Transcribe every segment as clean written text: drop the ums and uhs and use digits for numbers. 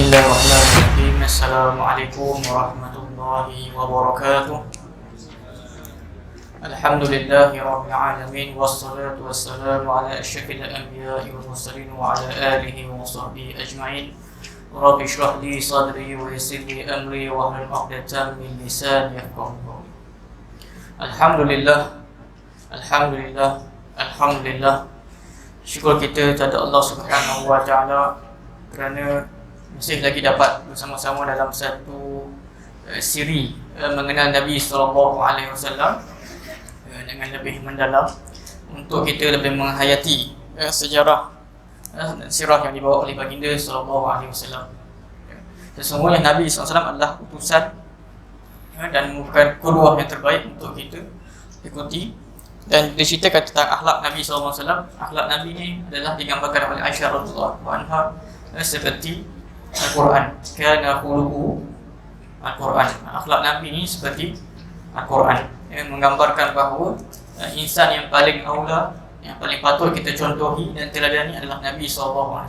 Bismillahirrahmanirrahim. Assalamualaikum warahmatullahi wabarakatuh. Alhamdulillahi rabbil alamin, wassalatu wassalamu ala asyrafil anbiya'i wal mursalin wa ala alihi wa sahbihi ajma'in. Rabbi shrah li sadri wa yassir li amri wa hlul 'uqdatam min lisani yafqahu qawli. Alhamdulillah, alhamdulillah, alhamdulillah. Syukur kita kepada Allah Subhanahu wa taala kerana masih lagi dapat bersama-sama dalam satu siri mengenal Nabi sallallahu alaihi wasallam dengan lebih mendalam untuk kita lebih menghayati sejarah dan sirah yang dibawa oleh baginda sallallahu alaihi wasallam. Sesungguhnya Nabi sallallahu alaihi wasallam adalah utusan dan merupakan qudwah yang terbaik untuk kita ikuti. Dan diceritakan tentang akhlak Nabi sallallahu alaihi wasallam. Akhlak Nabi ini adalah digambarkan oleh Aisyah radhiyallahu anha seperti Al-Quran. Kana khuluquhu Al-Quran. Akhlak Nabi ini seperti Al-Quran, yang menggambarkan bahawa insan yang paling aula, yang paling patut kita contohi dan teladani adalah Nabi SAW.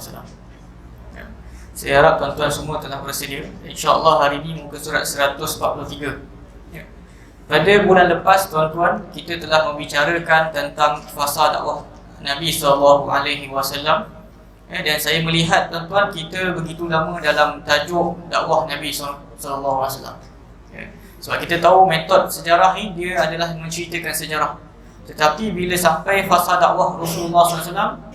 Saya harap tuan-tuan semua telah bersedia. InsyaAllah hari ini muka surat 143. Pada bulan lepas tuan-tuan, kita telah membicarakan tentang fasa dakwah Nabi SAW. Dan saya melihat tuan-tuan, kita begitu lama dalam tajuk dakwah Nabi SAW. Sebab kita tahu metod sejarah ni dia adalah menceritakan sejarah. Tetapi bila sampai fasa dakwah Rasulullah SAW,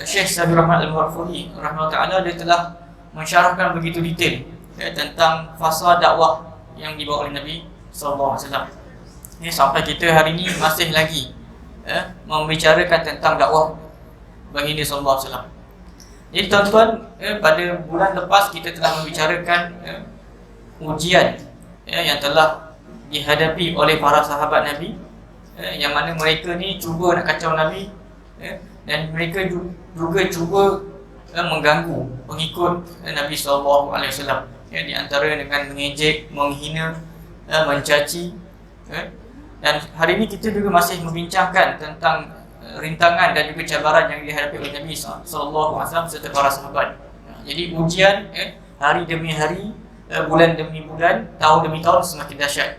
Syekh Sabi Rahmat Al-Warfuri rahimahullah ta'ala, dia telah mensyarahkan begitu detail tentang fasa dakwah yang dibawa oleh Nabi SAW. Sampai kita hari ini masih lagi membicarakan tentang dakwah baginda sallallahu alaihi wasallam. Jadi tuan-tuan, pada bulan lepas kita telah membicarakan ujian yang telah dihadapi oleh para sahabat Nabi, yang mana mereka ni cuba nak kacau Nabi, dan mereka juga cuba mengganggu pengikut Nabi sallallahu alaihi wasallam, di antara dengan mengejek, menghina, mencaci. Dan hari ini kita juga masih membincangkan tentang rintangan dan juga cabaran yang dihadapi oleh Nabi sallallahu alaihi wasallam serta para sahabat. Jadi ujian hari demi hari, bulan demi bulan, tahun demi tahun semakin dahsyat.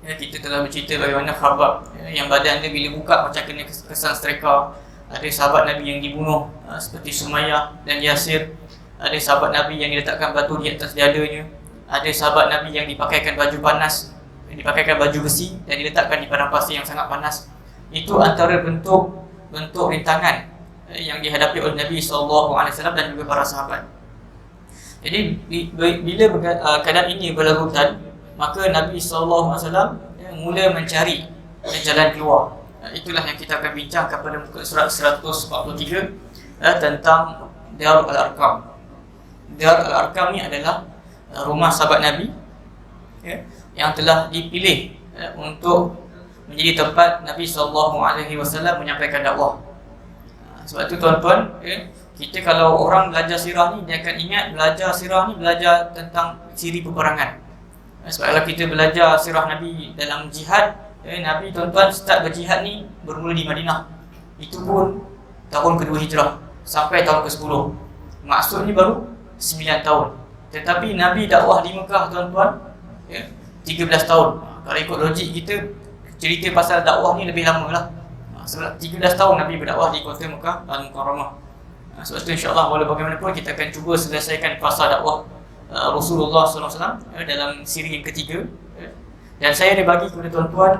Kita telah bercerita bagaimana Khabbab yang badan dia bila buka macam kena kesan streka. Ada sahabat Nabi yang dibunuh seperti Sumayyah dan Yasir. Ada sahabat Nabi yang diletakkan batu di atas dadanya. Ada sahabat Nabi yang dipakaikan baju panas, dipakaikan baju besi dan diletakkan di padang pasir yang sangat panas. Itu antara bentuk rintangan yang dihadapi oleh Nabi SAW dan juga para sahabat. Jadi bila keadaan ini berlarutan, maka Nabi SAW mula mencari jalan keluar. Itulah yang kita akan bincangkan pada muka surat 143 tentang Darul Arqam. Darul Arqam ni adalah rumah sahabat Nabi yang telah dipilih untuk menjadi tempat Nabi SAW menyampaikan dakwah. Sebab itu tuan-tuan, kita kalau orang belajar sirah ni, dia akan ingat belajar sirah ni belajar tentang siri peperangan. Sebab kalau kita belajar sirah Nabi dalam jihad, Nabi tuan-tuan start berjihad ni bermula di Madinah. Itu pun tahun kedua hijrah sampai tahun ke-10. Maksudnya baru 9 tahun. Tetapi Nabi dakwah di Mekah tuan-tuan 13 tahun. Kalau ikut logik kita, cerita pasal dakwah ni lebih lama lah. Sebab 13 tahun Nabi berdakwah di kota Mekah Al-Mukarramah. Sebab itu insyaAllah walau bagaimanapun kita akan cuba selesaikan fasa dakwah Rasulullah SAW dalam siri yang ketiga. Dan saya ada bagi kepada tuan-tuan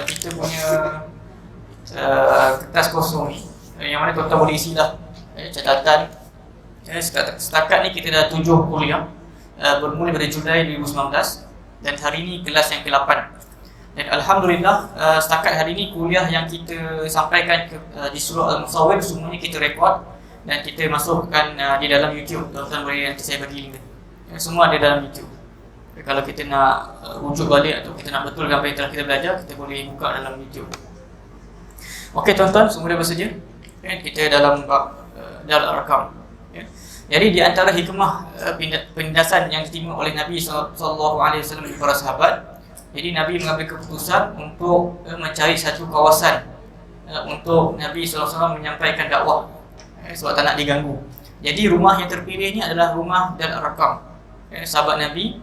kita punya kertas kosong ni, yang mana tuan-tuan boleh isilah catatan. Setakat ni kita dah 7 kuliah bermula dari Julai 2019 dan hari ini kelas yang ke-8. Dan Alhamdulillah setakat hari ini kuliah yang kita sampaikan di surah Al-Musawwir semuanya kita rekod dan kita masukkan di dalam YouTube. Tuan-tuan boleh nanti saya bagi link. Semua ada dalam YouTube. Kalau kita nak rujuk balik atau kita nak betulkan apa yang telah kita belajar, kita boleh buka dalam YouTube. Okey tuan-tuan, semua dah bersedia? Kita dalam bab Darul Arqam. Jadi di antara hikmah penindasan yang diterima oleh Nabi SAW dan para sahabat, jadi Nabi mengambil keputusan untuk mencari satu kawasan untuk Nabi SAW menyampaikan dakwah, sebab tak nak diganggu. Jadi rumah yang terpilih ni adalah rumah Dal-Arqam, sahabat Nabi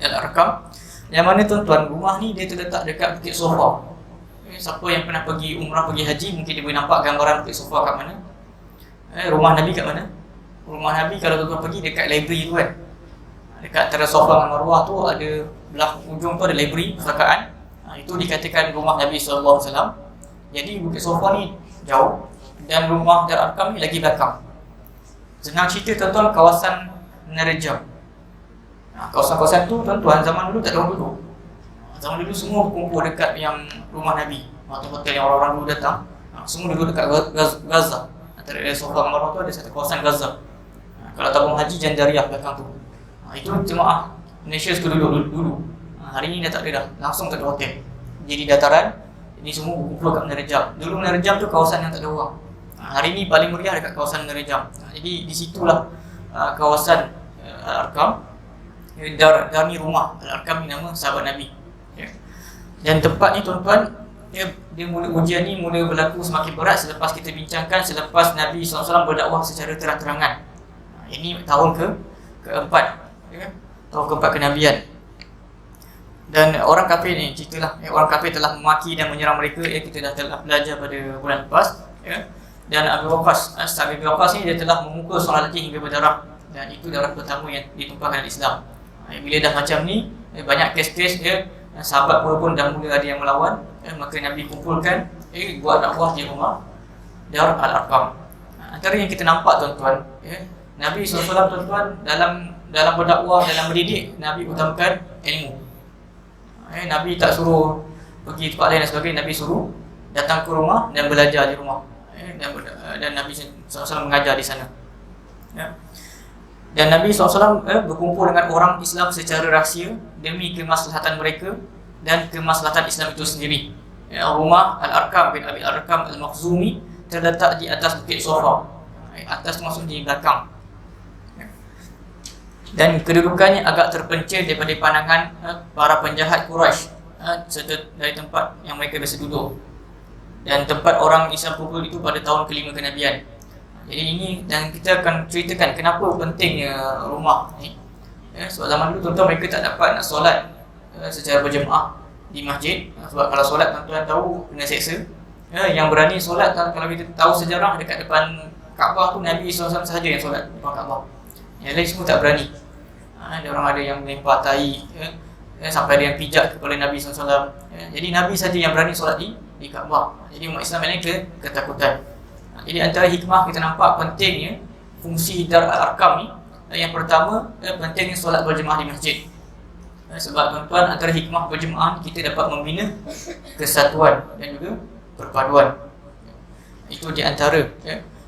Dal-Arqam, yang mana tuan-tuan, rumah ni dia terletak dekat Bukit Sofa. Siapa yang pernah pergi umrah, pergi haji, mungkin dia boleh nampak gambaran Bukit Sofa kat mana. Rumah Nabi kat mana? Rumah Nabi kalau tuan-tuan pergi dekat library tu kan, dekat antara Sofa dengan Marwah tu ada, belah ujung tu ada library perpustakaan. Itu dikatakan rumah Nabi SAW. Jadi Bukit Sofa ni jauh, dan rumah Dal-Arqam ni lagi belakang. Senang cerita tuan-tuan, kawasan Nerejam. Kawasan-kawasan tu tuan-tuan, zaman dulu tak ada orang duduk. Zaman dulu semua berkumpul dekat yang rumah Nabi, hotel yang orang-orang dulu datang. Semua duduk dekat Gaza. Antara Sofa dengan Marwah tu ada satu kawasan Gaza. Kalau tabung haji Jandariyah belakang tu. Itu jemaah Malaysia suka duduk dulu. Hari ni dah tak ada dah, langsung tak ada hotel. Jadi dataran, ini semua berkumpul kat Nerejam. Dulu Nerejam tu kawasan yang tak ada orang. Hari ni paling meriah dekat kawasan Nerejam. Jadi di situlah kawasan Al-Arqam. Dar ni rumah Al-Arqam ni nama sahabat Nabi. Dan tempat ni tuan-tuan, dia mula ujian ni mula berlaku semakin berat selepas kita bincangkan selepas Nabi SAW berdakwah secara terang-terangan. Ini tahun keempat, tahun keempat kenabian. Dan orang kafir ni, ceritalah, orang kafir telah memaki dan menyerang mereka. Kita dah telah belajar pada bulan lepas. Dan Abu Waqqas, Sa'ad bin Waqqas ni dia telah memukul seorang lelaki hingga berdarah. Dan itu darah pertama yang ditumpahkan dalam Islam. Bila dah macam ni, banyak kes-kes sahabat pun dah mula ada yang melawan. Maka Nabi kumpulkan, buat dakwah di rumah Dar Al-Arqam. Antara yang kita nampak tuan-tuan, Nabi SAW tuan-tuan dalam berdakwah, dalam mendidik, Nabi utamakan ilmu. Nabi tak suruh pergi tempat lain dan sebagainya. Nabi suruh datang ke rumah dan belajar di rumah. Dan Nabi SAW mengajar di sana. Dan Nabi SAW berkumpul dengan orang Islam secara rahsia demi kemaslahatan mereka dan kemaslahatan Islam itu sendiri. Rumah Al-Arqam bin Abi Al-Arqam Al-Makhzumi terletak di atas Bukit Sofa. Atas tu maksud di belakang. Dan kedudukannya agak terpencil daripada pandangan para penjahat Quraisy, serta dari tempat yang mereka biasa duduk. Dan tempat orang Islam kumpul itu pada tahun ke-5 kenabian. Jadi ini, dan kita akan ceritakan kenapa pentingnya rumah ni. Sebab zaman dulu tuan-tuan mereka tak dapat nak solat secara berjemaah di masjid. Sebab kalau solat tuan-tuan tahu kena seksa. Yang berani solat, kalau kita tahu sejarah, dekat depan Kaabah tu Nabi SAW sahaja yang solat depan Kaabah. Yang lain semua tak berani. Ada orang ada yang melempar tai, sampai ada yang pijak kepada Nabi SAW. Jadi Nabi saja yang berani solat di Kaabah. Jadi umat Islam yang lain ketakutan. Jadi antara hikmah kita nampak pentingnya fungsi Dar Al-Arqam ni. Yang pertama, pentingnya solat berjemaah di masjid. Sebab tuan-tuan, antara hikmah berjemaah kita dapat membina kesatuan dan juga perpaduan. Itu di antara.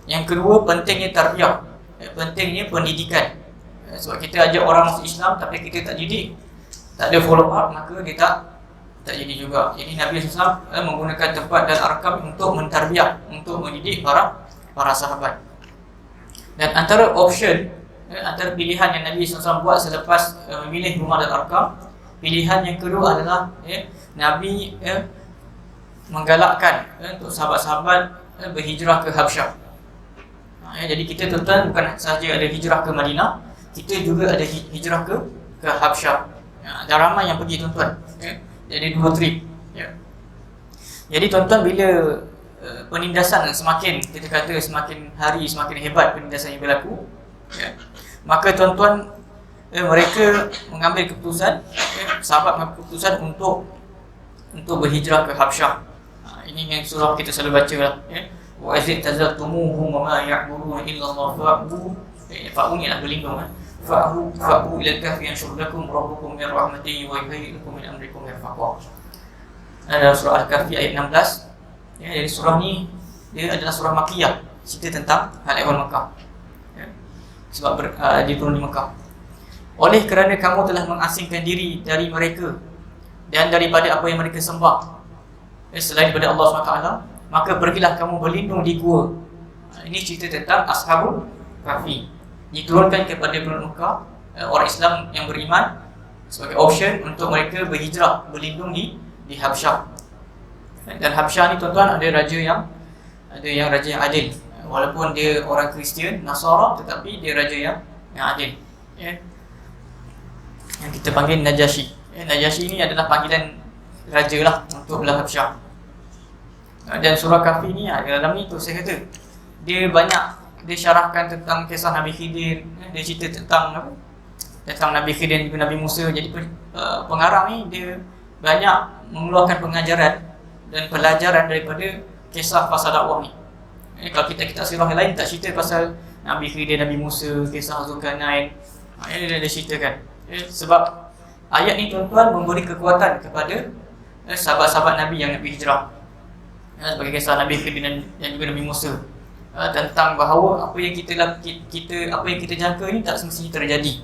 Yang kedua, pentingnya tarbiyah, pentingnya pendidikan. Sebab kita ajak orang masuk Islam tapi kita tak didik, tak ada follow up, maka dia tak jadi juga. Jadi Nabi SAW menggunakan tempat Al-Arqam untuk mentarbiyah, untuk mendidik para sahabat. Dan antara option, antara pilihan yang Nabi SAW buat selepas memilih rumah Al-Arqam, pilihan yang kedua adalah Nabi menggalakkan untuk sahabat-sahabat berhijrah ke Habsyah. Jadi kita tuan-tuan bukan sahaja ada hijrah ke Madinah, kita juga ada hijrah ke Habsyah. Ada ramai yang pergi tuan-tuan. Jadi 2 trip. Jadi tuan-tuan, bila penindasan semakin, kita kata semakin hari semakin hebat penindasan yang berlaku, maka tuan-tuan, mereka mengambil keputusan, sahabat mengambil keputusan untuk berhijrah ke Habsyah. Ini yang surah kita selalu baca lah. Wa azid tazaltumuhum wa ma ya'buduna illa Allah fa'u ni lah berlindung. Fa'u ila al-kahfi yanshurlakum rabbukum min rahmatihi wa yuhayyi lakum min amrikum mirfaqa. Dalam surah Al-Kahfi ayat 16. Jadi surah ni dia adalah surah Makkiyah, cerita tentang hal ehwal Makkah. Sebab diturun di Makkah. Oleh kerana kamu telah mengasingkan diri dari mereka dan daripada apa yang mereka sembah selain daripada Allah SWT, maka pergilah kamu berlindung di gua. Ini cerita tentang Ashabul Kahfi. Diturunkan kepada penduduk Mekah, orang Islam yang beriman, sebagai option untuk mereka berhijrah, berlindung di Habsyah. Dan Habsyah ni tuan-tuan, ada raja yang adil, walaupun dia orang Kristian, Nasara, tetapi dia raja yang adil. Yang kita panggil Najasyi. Najasyi ini adalah panggilan raja lah untuk belah Habsyah. Dan surah Kahfi ni, dalam ni tu saya kata dia banyak, dia syarahkan tentang kisah Nabi Khidir. Dia cerita tentang Nabi Khidir dan juga Nabi Musa. Jadi pengarang ni dia banyak mengeluarkan pengajaran dan pelajaran daripada kisah pasal dakwah ni. Kalau kita sirah yang lain tak cerita pasal Nabi Khidir, Nabi Musa, kisah Zulkarnain. Ini dia ceritakan. Sebab ayat ni tuan-tuan memberi kekuatan kepada sahabat-sahabat Nabi yang nak pergi hijrah. Sebagai kisah Nabi Khidir dan juga Nabi Musa, tentang bahawa apa yang kita jangka ni tak semestinya terjadi.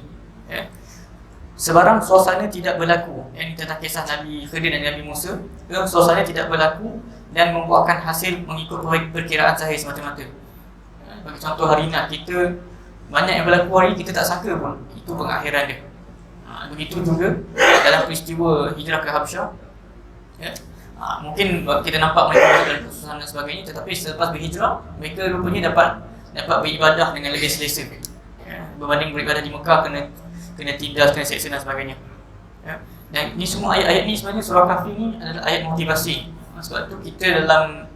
Sebarang suasana tidak berlaku. Yang tentang kisah Nabi Khidir dan Nabi Musa, suasana tidak berlaku dan membuahkan hasil mengikut perkiraan sahih semata-mata. Bagi contoh hari ini, kita banyak yang berlaku hari ini kita tak sangka pun itu pengakhiran dia. Begitu juga dalam peristiwa hijrah ke Habsyah. Mungkin kita nampak mereka dalam kesusahan dan sebagainya, tetapi selepas berhijrah mereka rupanya dapat beribadah dengan lebih selesa. Berbanding beribadah di Mekah kena tindas, kena seksa dan sebagainya. Dan ini semua ayat-ayat ni sebenarnya surah Kahfi ni adalah ayat motivasi. Sebab tu kita dalam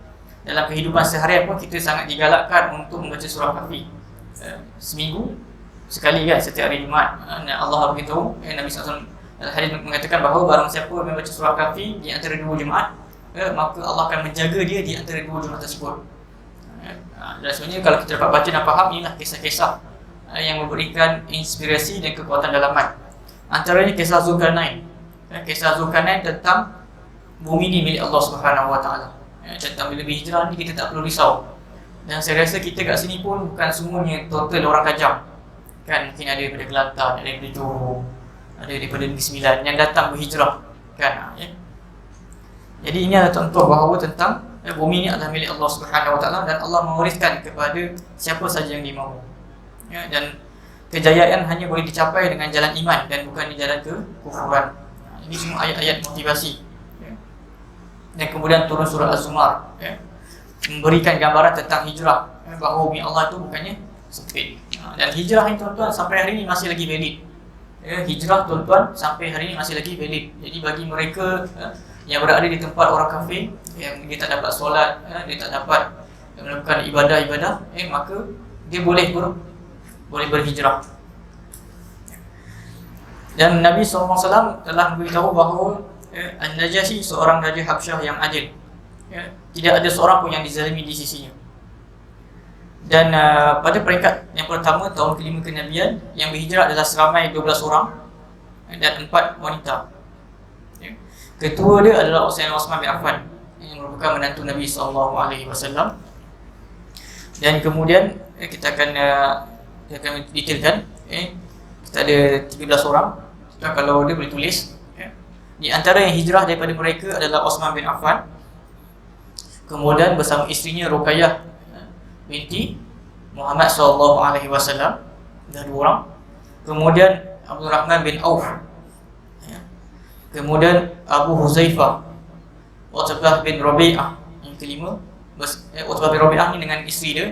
kehidupan seharian pun kita sangat digalakkan untuk membaca surah Kahfi. Seminggu sekali kan, setiap hari Jumaat. Allah beritahu, Nabi SAW hadis mengatakan bahawa barang siapa yang membaca surah Kahfi di antara 2 Jumaat, maka Allah akan menjaga dia di antara 2 Jumaat tersebut. Dan sebenarnya kalau kita dapat baca dan faham, inilah kisah-kisah yang memberikan inspirasi dan kekuatan dalaman. Antaranya kisah Zulkarnain. Kisah Zulkarnain tentang bumi ni milik Allah Subhanahu Wa Taala. Tentang bila berhijrah ni kita tak perlu risau. Dan saya rasa kita kat sini pun bukan semuanya total orang kajam. Kan mungkin ada daripada Kelantan, ada daripada Johor, ada daripada Negeri Sembilan yang datang berhijrah. Kan Jadi ini adalah contoh bahawa tentang bumi ini adalah milik Allah Subhanahu Wa Taala dan Allah mewariskan kepada siapa saja yang dimahu. Dan kejayaan hanya boleh dicapai dengan jalan iman dan bukan di jalan kekufuran. Ini semua ayat-ayat motivasi. Dan kemudian turun surah Az-Zumar, memberikan gambaran tentang hijrah, bahawa bumi Allah itu bukannya sempit. Dan hijrah ini tuan-tuan sampai hari ini masih lagi valid. Hijrah tuan-tuan sampai hari ini masih lagi valid. Jadi bagi mereka yang berada di tempat orang kafir, yang dia tak dapat solat, dia tak dapat melakukan ibadah-ibadah, maka dia boleh berhijrah. Dan Nabi SAW telah memberitahu bahawa An-Najasyi seorang raja Habsyah yang adil. Tidak ada seorang pun yang dizalimi di sisinya. Dan pada peringkat yang pertama tahun kelima kenabian, yang berhijrah adalah seramai 12 orang dan 4 wanita. Ketua dia adalah Utsman bin Affan yang merupakan menantu Nabi SAW. Dan kemudian kita akan detailkan. Kita ada 13 orang. Kalau dia boleh tulis. Di antara yang hijrah daripada mereka adalah Utsman bin Affan. Kemudian bersama isterinya Ruqayyah binti Muhammad SAW. Dah 2 orang. Kemudian Abdul Rahman bin Auf. Kemudian Abu Huzaifah, Utbah bin Rabi'ah. Yang kelima, Utbah bin Rabi'ah ni dengan isteri dia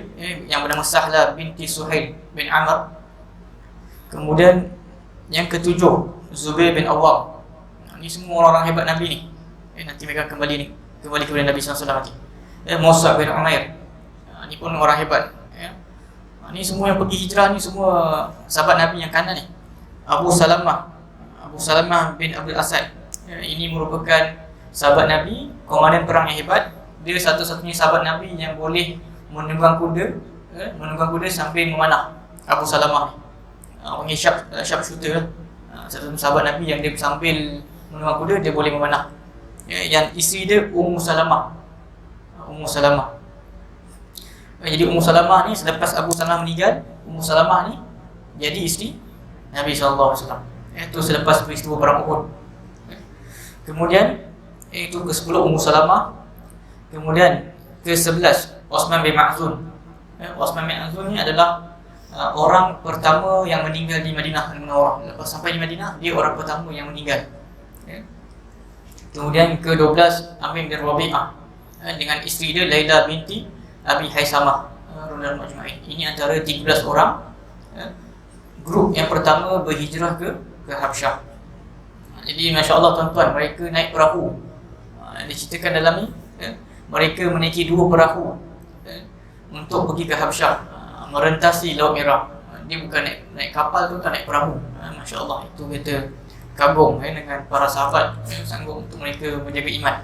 yang bernama Sahlah binti Suhail bin Amr. Kemudian yang ketujuh, Zubair bin Awwam. Ini semua orang-orang hebat Nabi ni. Nanti mereka kembali kepada Nabi SAW nanti. Musa bin Umair. Ini pun orang hebat. Ini semua yang pergi hijrah ni semua sahabat Nabi yang kanan ni. Abu Salamah bin Abdul Asad. Ini merupakan sahabat Nabi, komandan perang yang hebat. Dia satu-satunya sahabat Nabi yang boleh menunggang kuda sambil memanah. Abu Salamah ni sharp shooter lah. Satu sahabat Nabi yang dia sambil menunggang kuda dia boleh memanah. Yang isteri dia Ummu Salamah. Jadi Ummu Salamah ni selepas Abu Salamah meninggal, Ummu Salamah ni jadi isteri Nabi SAW. Itu selepas peristiwa perang Uhud. Kemudian itu ke-10 Ummu Salamah. Kemudian ke-11 Utsman bin Maz'un. Utsman bin Maz'un ni adalah orang pertama yang meninggal di Madinah Munawwarah. Lepas sampai di Madinah, dia orang pertama yang meninggal. Kemudian ke-12 Amir bin Rabi'ah dengan isteri dia Laila binti Abi Haisamah minal ajma'in. Ini antara 13 orang grup yang pertama berhijrah ke Habsyah. Jadi masya-Allah tuan-tuan, mereka naik perahu. Diceritakan dalam ni mereka menaiki 2 perahu untuk pergi ke Habsyah, merentasi Laut Merah. Dia bukan naik kapal tu, naik perahu. Masya-Allah, itu kita kagum dengan para sahabat yang sanggup untuk mereka menjaga iman.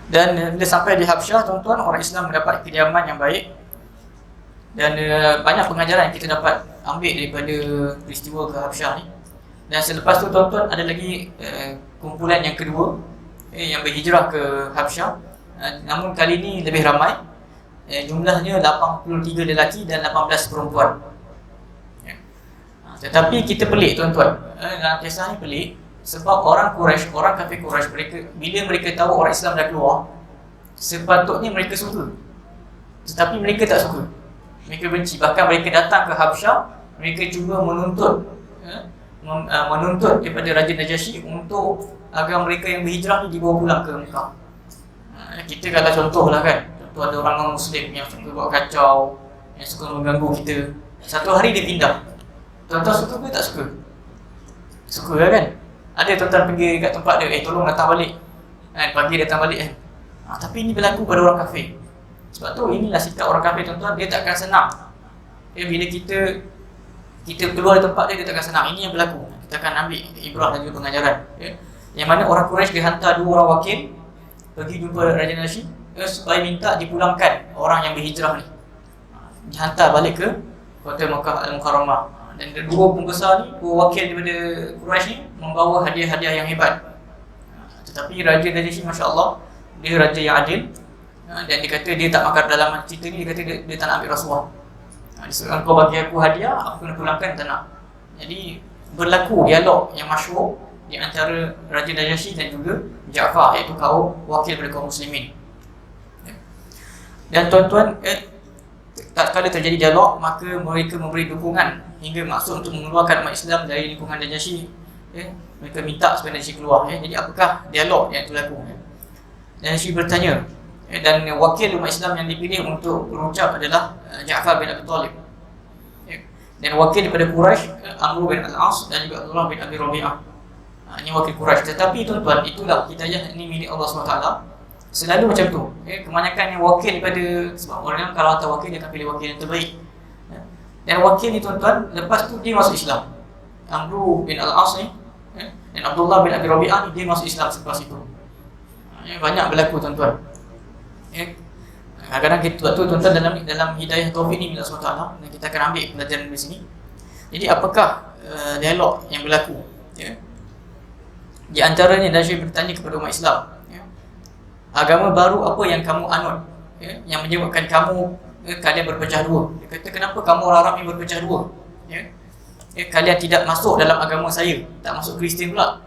Dan bila sampai di Habsyah, tuan-tuan, orang Islam mendapat kediaman yang baik. Dan banyak pengajaran yang kita dapat ambil daripada peristiwa ke Habsyah ni. Dan selepas tu, tuan-tuan, ada lagi kumpulan yang kedua yang berhijrah ke Habsyah. Namun kali ni lebih ramai. Jumlahnya 83 lelaki dan 18 perempuan. Tetapi kita pelik, tuan-tuan, dalam kisah ni pelik. Sebab orang Quraisy, orang kafir Quraisy, bila mereka tahu orang Islam dah keluar, sepatutnya mereka suka. Tetapi mereka tak suka. Mereka benci. Bahkan mereka datang ke Habsyah, mereka cuba menuntut daripada Raja Najasyi untuk agar mereka yang berhijrah ni dibawa pulang ke Mekah. Kita kalau contohlah kan, contoh ada orang non-Muslim yang suka buat kacau, yang suka mengganggu kita, satu hari dia pindah. Tuan-tuan suka ke tak suka? Suka lah kan? Ada tuan-tuan pergi kat tempat dia, tolong datang balik, pagi datang balik kan. Tapi ini berlaku pada orang kafir. Sebab tu inilah sikap orang kafir, tuan-tuan. Dia takkan senang. Bila kita keluar dari tempat dia takkan senang. Ini yang berlaku. Kita akan ambil ibrah dan juga pengajaran. Yang mana orang Quraisy dihantar 2 orang wakil pergi jumpa Raja Najasyi supaya minta dipulangkan orang yang berhijrah ni. Dihantar balik ke kota Makkah Al-Mukarramah. Dan 2 pembesar ni, 2 wakil daripada Quraisy ni membawa hadiah-hadiah yang hebat. Tetapi Raja Najasyi, masya-Allah, dia raja yang adil. Dan dia kata dia tak makar dalam cerita ni, dia kata dia tak nak ambil rasuah. Dia suruh, kau bagi aku hadiah, aku kena pulangkan, tak nak. Jadi berlaku dialog yang masyhur di antara Raja Najasyi dan juga Ja'far, iaitu kaum wakil daripada kaum muslimin. Dan tuan-tuan, tak kala terjadi dialog, maka mereka memberi dukungan hingga maksud untuk mengeluarkan umat Islam dari lingkungan Najasyi. Mereka minta supaya Najasyi keluar. Jadi apakah dialog yang berlaku? Najasyi bertanya, dan wakil umat Islam yang dipilih untuk berucap adalah Ja'far bin Abi Talib. Dan wakil daripada Quraisy, Amr bin Al-As dan juga Abdullah bin Abi Rabi'ah. Ini wakil Quraisy. Tetapi tuan-tuan, itulah hidayah ini milik Allah SWT. Selalu macam tu. Kebanyakan yang wakil daripada, sebab orang kalau hantar wakil, dia akan pilih wakil yang terbaik. Dan wakil ni, tuan-tuan, lepas tu dia masuk Islam. Amr bin Al-As ni dan Abdullah bin Abi Rabi'ah ni, dia masuk Islam selepas itu. Banyak berlaku, tuan-tuan. Kadang-kadang kita buat tu, tuan-tuan, dalam hidayah taufik ni milik Allah SWT, dan kita akan ambil pelajaran dari sini. Jadi apakah dialog yang berlaku? Di antaranya Najasyi bertanya kepada umat Islam, agama baru apa yang kamu anut, yang menyebabkan kalian berpecah dua? Dia kata, kenapa kamu orang Arab ni berpecah dua? Kalian tidak masuk dalam agama saya, tak masuk Kristian pula,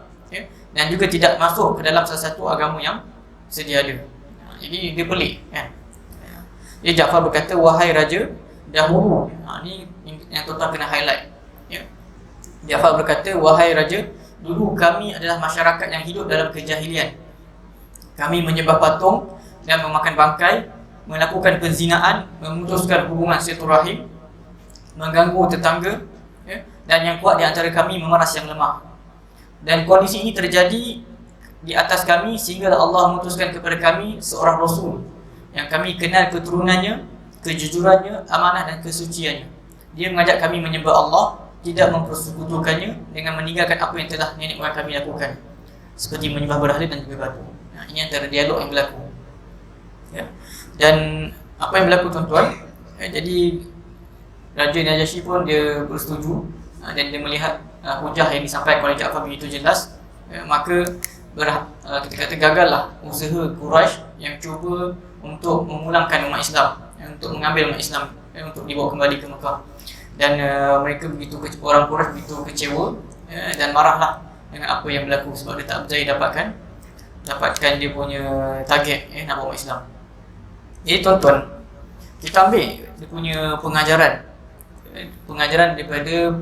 dan juga tidak masuk ke dalam salah satu agama yang sedia ada. Jadi dia pelik kan. Ja'far berkata, wahai raja, dahulu, ni yang tuan-tuan kena highlight. Ja'far berkata, wahai raja, dulu kami adalah masyarakat yang hidup dalam kejahilian. Kami menyembah patung dan memakan bangkai, melakukan penzinaan, memutuskan hubungan silaturahim, mengganggu tetangga, dan yang kuat di antara kami memeras yang lemah. Dan kondisi ini terjadi di atas kami sehingga Allah memutuskan kepada kami seorang Rasul yang kami kenal keturunannya, kejujurannya, amanah dan kesuciannya. Dia mengajak kami menyembah Allah, tidak mempersekutukannya dengan meninggalkan apa yang telah nenek moyang kami lakukan, seperti menyembah berhala dan juga batu. Ini antara dialog yang berlaku. Dan apa yang berlaku, tuan-tuan, jadi Raja Najasyi pun dia bersetuju, dan dia melihat hujah yang disampaikan oleh Ja'far begitu jelas. Maka kita kata gagallah usaha Quraisy yang cuba untuk memulangkan umat Islam, untuk mengambil umat Islam, untuk dibawa kembali ke Mekah. Dan mereka orang Quraisy begitu kecewa dan marahlah dengan apa yang berlaku, sebab dia tak berjaya dapatkan dia punya target, nak bawa Islam. Jadi tuan-tuan, kita ambil dia punya pengajaran daripada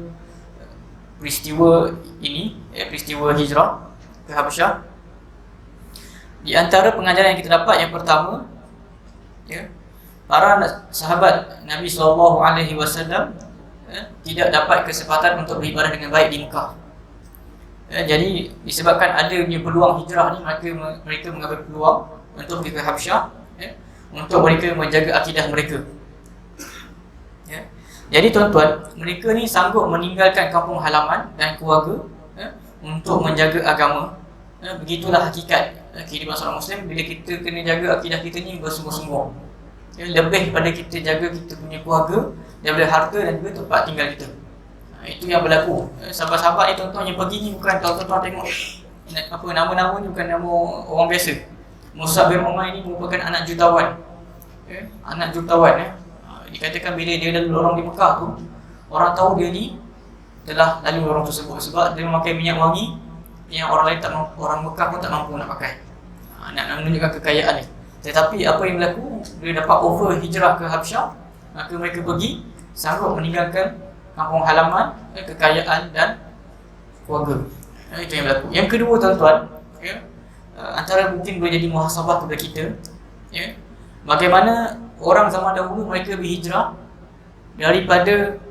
peristiwa ini, peristiwa hijrah ke Habsyah. Di antara pengajaran yang kita dapat, yang pertama, Ya. Para sahabat Nabi SAW tidak dapat kesempatan untuk beribadah dengan baik di Mekah. Jadi disebabkan adanya peluang hijrah ni, mereka mengambil peluang untuk pergi ke Habsyah, untuk mereka menjaga akidah mereka. Jadi tuan-tuan, mereka ni sanggup meninggalkan kampung halaman dan keluarga untuk menjaga agama. Begitulah hakikat kehidupan seorang Muslim. Bila kita kena jaga akidah kita ni bersungguh-sungguh, lebih pada kita jaga kita punya keluarga daripada harta dan juga tempat tinggal kita. Itu yang berlaku. Sahabat-sahabat ni tuan-tuan yang pergi ni bukan tuan-tuan tengok apa nama-nama ni bukan nama orang biasa. Mus'ab bin Umair ni merupakan anak jutawan. Anak jutawan. Dikatakan bila dia lalu lorong di Mekah tu, orang tahu dia ni telah lalu lorong tersebut sebab dia memakai minyak wangi yang orang lain tak mampu, orang Mekah pun tak mampu nak pakai. Nak menunjukkan kekayaan ni. Tetapi apa yang berlaku, dia dapat offer hijrah ke Habsyah, maka mereka pergi sanggup meninggalkan kampung halaman, kekayaan dan keluarga. Itu yang berlaku. Yang kedua tuan-tuan, antara mungkin boleh jadi muhasabah kepada kita, bagaimana orang zaman dahulu mereka berhijrah daripada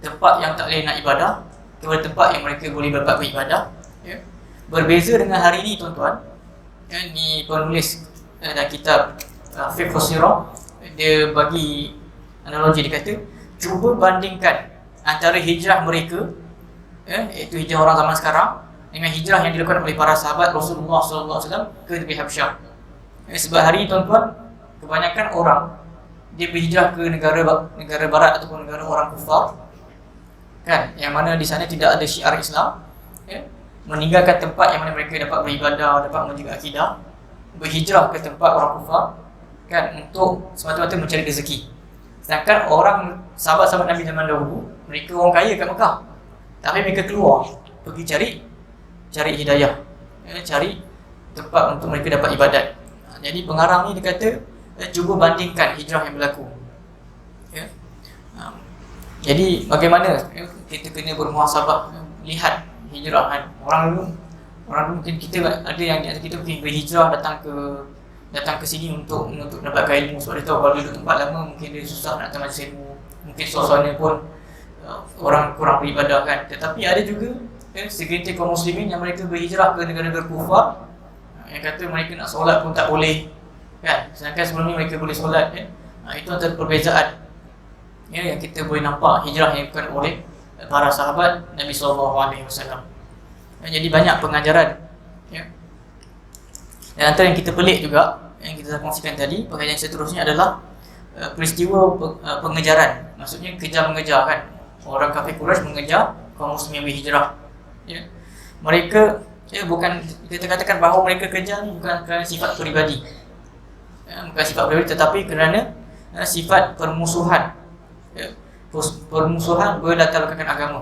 tempat yang tak boleh nak ibadah kepada tempat yang mereka boleh dapat beribadah. Berbeza dengan hari ini tuan-tuan. Ni penulis dalam kitab Fiqh Sirah, dia bagi analogi, dia kata cuba bandingkan antara hijrah mereka, iaitu hijrah orang zaman sekarang, dengan hijrah yang dilakukan oleh para sahabat Rasulullah SAW ke negeri Habsyah. Sebab hari ini tuan-tuan, kebanyakan orang dia berhijrah ke negara barat ataupun negara orang kufar, kan, yang mana di sana tidak ada syiar Islam, meninggalkan tempat yang mana mereka dapat beribadah, dapat menjaga akidah, berhijrah ke tempat orang kufar, kan, untuk semata-mata mencari rezeki. Sedangkan orang sahabat-sahabat Nabi zaman dahulu, mereka orang kaya kat Mekah, tapi mereka keluar pergi cari hidayah, cari tempat untuk mereka dapat ibadat. Jadi pengarang ni dia kata cuba bandingkan hijrah yang berlaku. Jadi bagaimana kita kena bermuhasabah, lihat hijrah kan. Orang dulu mungkin kita ada yang kita mungkin berhijrah datang ke sini untuk dapatkan ilmu, sebab dia tahu kalau duduk tempat lama mungkin dia susah nak datang majlis ilmu, mungkin suasana pun orang kurang beribadah kan. Tetapi ada juga segelintir kaum muslimin yang mereka berhijrah ke negara-negara kufar, yang kata mereka nak solat pun tak boleh kan, sedangkan sebelum ni mereka boleh solat kan. Itu antara perbezaan yang kita boleh nampak hijrah yang dilakukan oleh para sahabat Nabi SAW. Jadi banyak pengajaran. Dan antara yang kita pelik juga, yang kita kongsikan tadi, pengajaran seterusnya adalah peristiwa pengejaran. Maksudnya kejar-mengejar kan. Orang kafir Quraisy mengejar kaum muslimin berhijrah. Mereka bukan, kita katakan bahawa mereka kejar ni bukan kerana sifat peribadi, bukan sifat peribadi, tetapi kerana sifat permusuhan. Permusuhan berlatar belakangkan agama.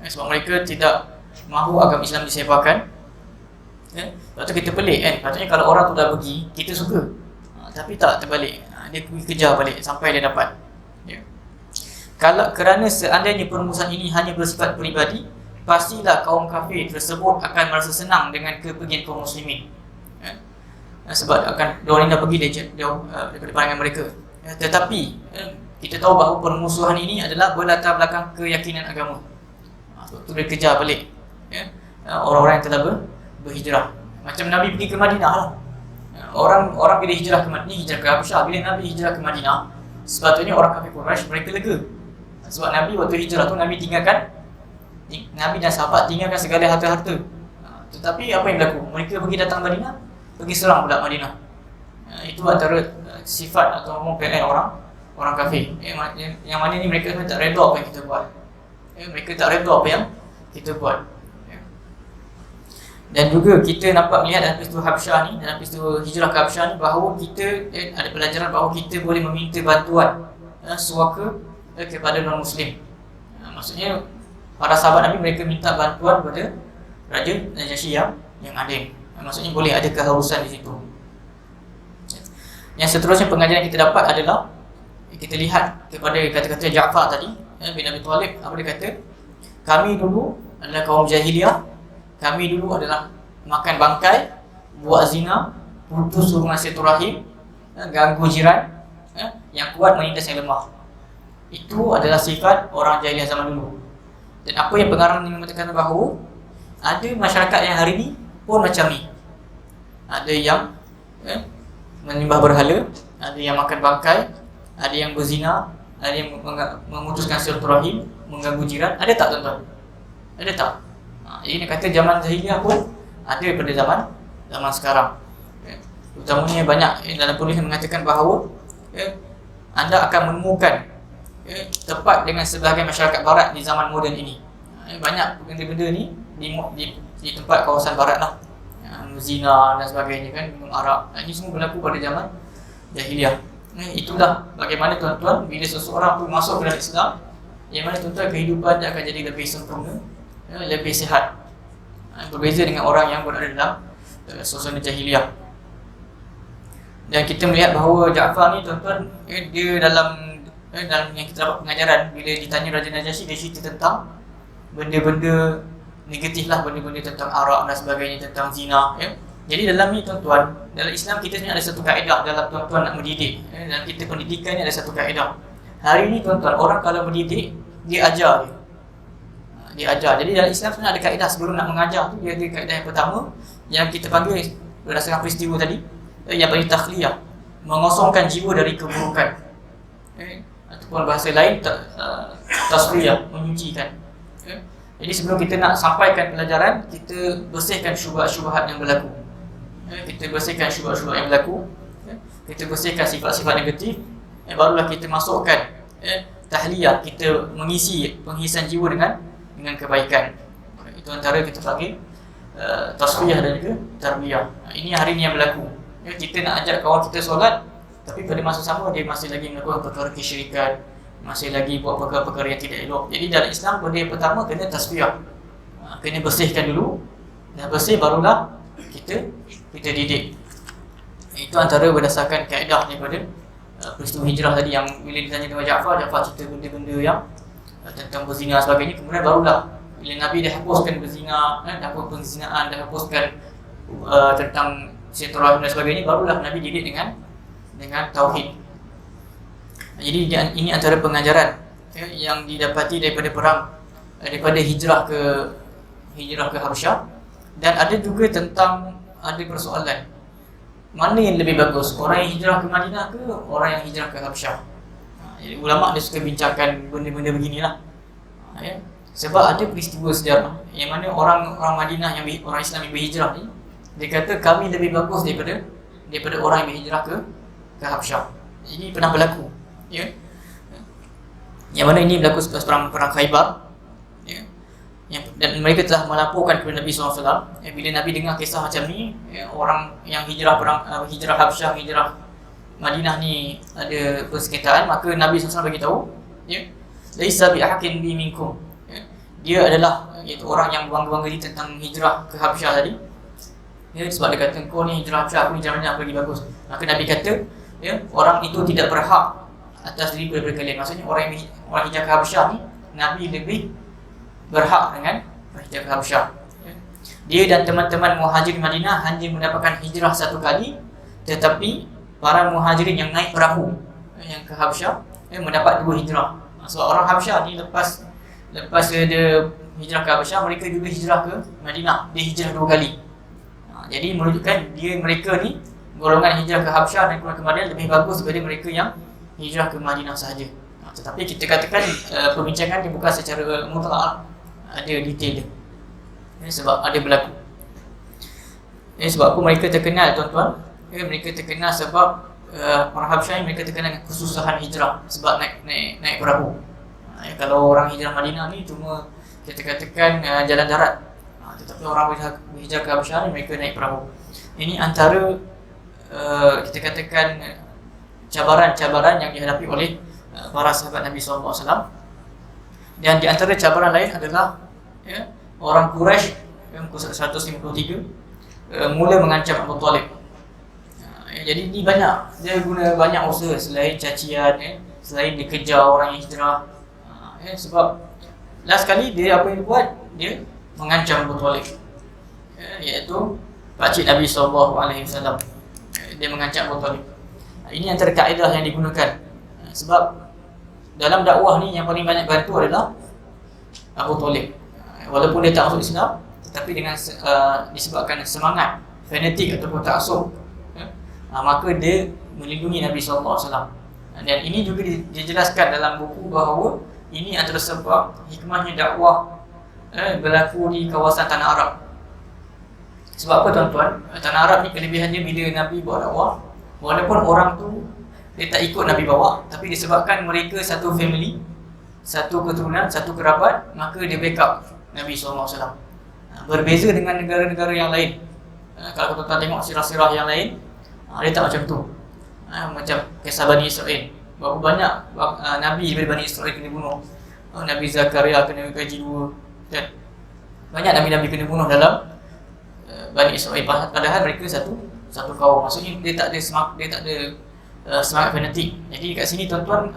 Sebab mereka tidak mahu agama Islam disebarkan. Lepas tu kita pelik kan. Patutnya kalau orang tu dah pergi, kita suka, tapi tak terbalik. Dia pergi kejar balik sampai dia dapat. Kalau kerana seandainya permusuhan ini hanya bersifat peribadi, pastilah kaum kafir tersebut akan merasa senang dengan kepergian kaum muslimin. Sebab diorang ni dah pergi daripada pandangan mereka. Tetapi kita tahu bahawa permusuhan ini adalah berlatar belakang keyakinan agama. Sebab tu dia kejar balik orang-orang yang telah berhijrah. Macam Nabi pergi ke Madinah lah. Orang bila hijrah ke Madinah, hijrah ke Habsyah. Bila Nabi hijrah ke Madinah, sepatutnya orang kafir Quraisy mereka lega. Sebab Nabi waktu hijrah tu Nabi dan sahabat tinggalkan segala harta-harta. Tetapi apa yang berlaku? Mereka pergi datang Madinah, pergi serang pula Madinah. Itu antara sifat atau mungkin orang kafir. Yang mana ni mereka tak redha apa yang kita buat. Mereka tak redha apa yang kita buat. Dan juga kita nampak melihat dalam peristiwa Habsyah ni, dalam peristiwa hijrah ke Habsyah ni, bahawa kita ada pelajaran bahawa kita boleh meminta bantuan suaka kepada non-Muslim. Maksudnya para sahabat Nabi mereka minta bantuan kepada Raja Najasyi yang adil. Maksudnya boleh ada keharusan di situ. Yang seterusnya pengajaran yang kita dapat adalah kita lihat kepada kata-kata Ja'far tadi bin Abi Talib. Apa dia kata? Kami dulu adalah kaum jahiliah. Kami dulu adalah makan bangkai, buat zina, putus hubungan silaturahim, ganggu jiran, yang kuat menindas yang lemah. Itu adalah sifat orang jahiliah zaman dulu. Dan apa yang pengarang ini mengatakan bahawa ada masyarakat yang hari ini pun macam ni. Ada yang menyembah berhala, ada yang makan bangkai, ada yang berzina, ada yang memutuskan silaturahim, mengganggu jiran. Ada tak tuan-tuan? Ada tak? Jadi nak kata zaman jahiliah pun ada pada zaman sekarang. Utamanya banyak dalam tulisan mengatakan bahawa anda akan menemukan tepat dengan sebahagian masyarakat barat di zaman moden ini. Banyak benda-benda ni di tempat kawasan barat lah, zina dan sebagainya kan, minum arak. Ini semua berlaku pada zaman jahiliah. Itulah bagaimana tuan-tuan bila seseorang tu masuk ke dalam Islam, yang mana tuan-tuan kehidupan dia akan jadi lebih sempurna, lebih sihat. Berbeza dengan orang yang berada dalam suasana jahiliah. Dan kita melihat bahawa Ja'far ni tuan-tuan, dia dalam yang kita dapat pengajaran, bila ditanya Raja Najasyi, dia cerita tentang benda-benda negatif lah, benda-benda tentang arak dan sebagainya, tentang zina. Jadi dalam ni tuan-tuan, dalam Islam kita sebenarnya ada satu kaedah dalam tuan-tuan nak mendidik. Dalam kita pendidikan ni ada satu kaedah. Hari ni tuan-tuan, orang kalau mendidik, dia ajar dia. Dia ajar. Jadi dalam Islam sebenarnya ada kaedah sebelum nak mengajar tu. Dia ada kaedah yang pertama yang kita panggil berdasarkan peristiwa tadi, yang bagi takhliyah, mengosongkan jiwa dari keburukan. Ataupun bahasa lain tasfiyah, menyucikan. Jadi sebelum kita nak sampaikan pelajaran, kita bersihkan syubhat-syubhat yang berlaku. Kita bersihkan syubhat-syubhat yang berlaku. Kita bersihkan sifat-sifat negatif. Barulah kita masukkan tahliyah, kita mengisi penghiasan jiwa dengan kebaikan. Itu antara kita panggil tasfiyah dan juga tarbiyah. Ini hari ini yang berlaku. Kita nak ajak kawan kita solat, tapi pada masa sama dia masih lagi melakukan perkara kesyirikan, masih lagi buat perkara-perkara yang tidak elok. Jadi dalam Islam benda yang pertama kena tasfiyah, kena bersihkan dulu. Dah bersih barulah kita didik. Itu antara berdasarkan kaedah daripada peristiwa hijrah tadi, yang bila ditanya dengan Ja'far cerita benda-benda yang tentang berzina dan sebagainya. Kemudian barulah bila Nabi dah hapuskan berzina, dah hapus perzinaan, dah hapuskan tentang silaturahim dan sebagainya, barulah Nabi didik dengan tauhid. Jadi ini antara pengajaran yang didapati daripada hijrah ke Habasyah. Dan ada juga tentang, ada persoalan, mana yang lebih bagus, orang yang hijrah ke Madinah ke orang yang hijrah ke Habasyah? Jadi ulama' dia suka bincangkan benda-benda beginilah. Sebab ada peristiwa sejarah yang mana orang Madinah, orang Islam yang berhijrah ni, dia kata kami lebih bagus daripada orang yang berhijrah ke Habasyah. Ini pernah berlaku, yang mana ini berlaku selepas perang Khaybar, dan mereka telah melaporkan kepada Nabi SAW. Bila Nabi dengar kisah macam ni, orang yang hijrah Habasyah, hijrah Madinah ni ada persengketaan, maka Nabi SAW bagi tahu, laisa bi ahqin bi minkum. Dia adalah iaitu orang yang berbangga-bangga diri tentang hijrah ke Habasyah tadi. Sebab dia kata kau ni hijrah Habasyah, aku hijrah Madinah, apa lagi bagus. Maka Nabi kata, orang itu tidak berhak atas diri daripada kalian. Maksudnya orang hijrah ke Habasyah ni, Nabi lebih berhak dengan hijrah ke Habasyah. Dia dan teman-teman muhajirin Madinah hanya mendapatkan hijrah satu kali, tetapi para muhajirin yang naik perahu yang ke Habasyah mendapat 2 hijrah. Sebab orang Habasyah ni lepas dia hijrah ke Habasyah, mereka juga hijrah ke Madinah. Dia hijrah 2 kali. Jadi menunjukkan mereka ni, golongan hijrah ke Habasyah dan ke Madinah lebih bagus daripada mereka yang hijrah ke Madinah sahaja. Tetapi kita katakan perbincangan ni bukan secara mutlak, ada detail dia. Sebab ada berlaku. Sebab apa mereka terkenal tuan-tuan? Mereka terkenal sebab orang Habasyah mereka terkenal dengan kesusahan hijrah sebab naik perahu. Kalau orang hijrah Madinah ni cuma kita katakan jalan darat, tetapi orang berhijrah ke Habasyah ni mereka naik perahu. Ini antara kita katakan cabaran-cabaran yang dihadapi oleh para sahabat Nabi SAW. Dan di antara cabaran lain adalah orang Quraisy yang 153 mula mengancam Abu Talib. Jadi ni dia guna banyak usaha selain cacian, selain dikejar orang yang hijrah. Sebab last kali dia apa yang dia buat, dia mengancam Abu Talib, iaitu pakcik Nabi SAW. Dia mengancam Abu Talib. Ini antara kaedah yang digunakan. Sebab dalam dakwah ni yang paling banyak bantu adalah Abu Talib. Walaupun dia tak masuk Islam, tetapi dengan disebabkan semangat fanatik ataupun taksub, maka dia melindungi Nabi SAW. Dan ini juga dijelaskan dalam buku bahawa ini antara sebab hikmahnya dakwah berlaku di kawasan Tanah Arab. Sebab apa tuan-tuan? Tanah Arab ni kelebihannya bila Nabi buat dakwah, walaupun orang tu dia tak ikut Nabi bawa, tapi disebabkan mereka satu family, satu keturunan, satu kerabat, maka dia backup Nabi SAW. Berbeza dengan negara-negara yang lain. Kalau tuan-tuan tengok sirah-sirah yang lain, dia tak macam tu. Macam kisah Bani Israel, berapa banyak Nabi daripada Bani Israel kena bunuh. Nabi Zakaria kena gaji 2, dan banyak Nabi-Nabi kena bunuh dalam Bani Israel. Padahal mereka satu kaum. Maksudnya dia tak ada semangat fanatik. Jadi kat sini tuan-tuan,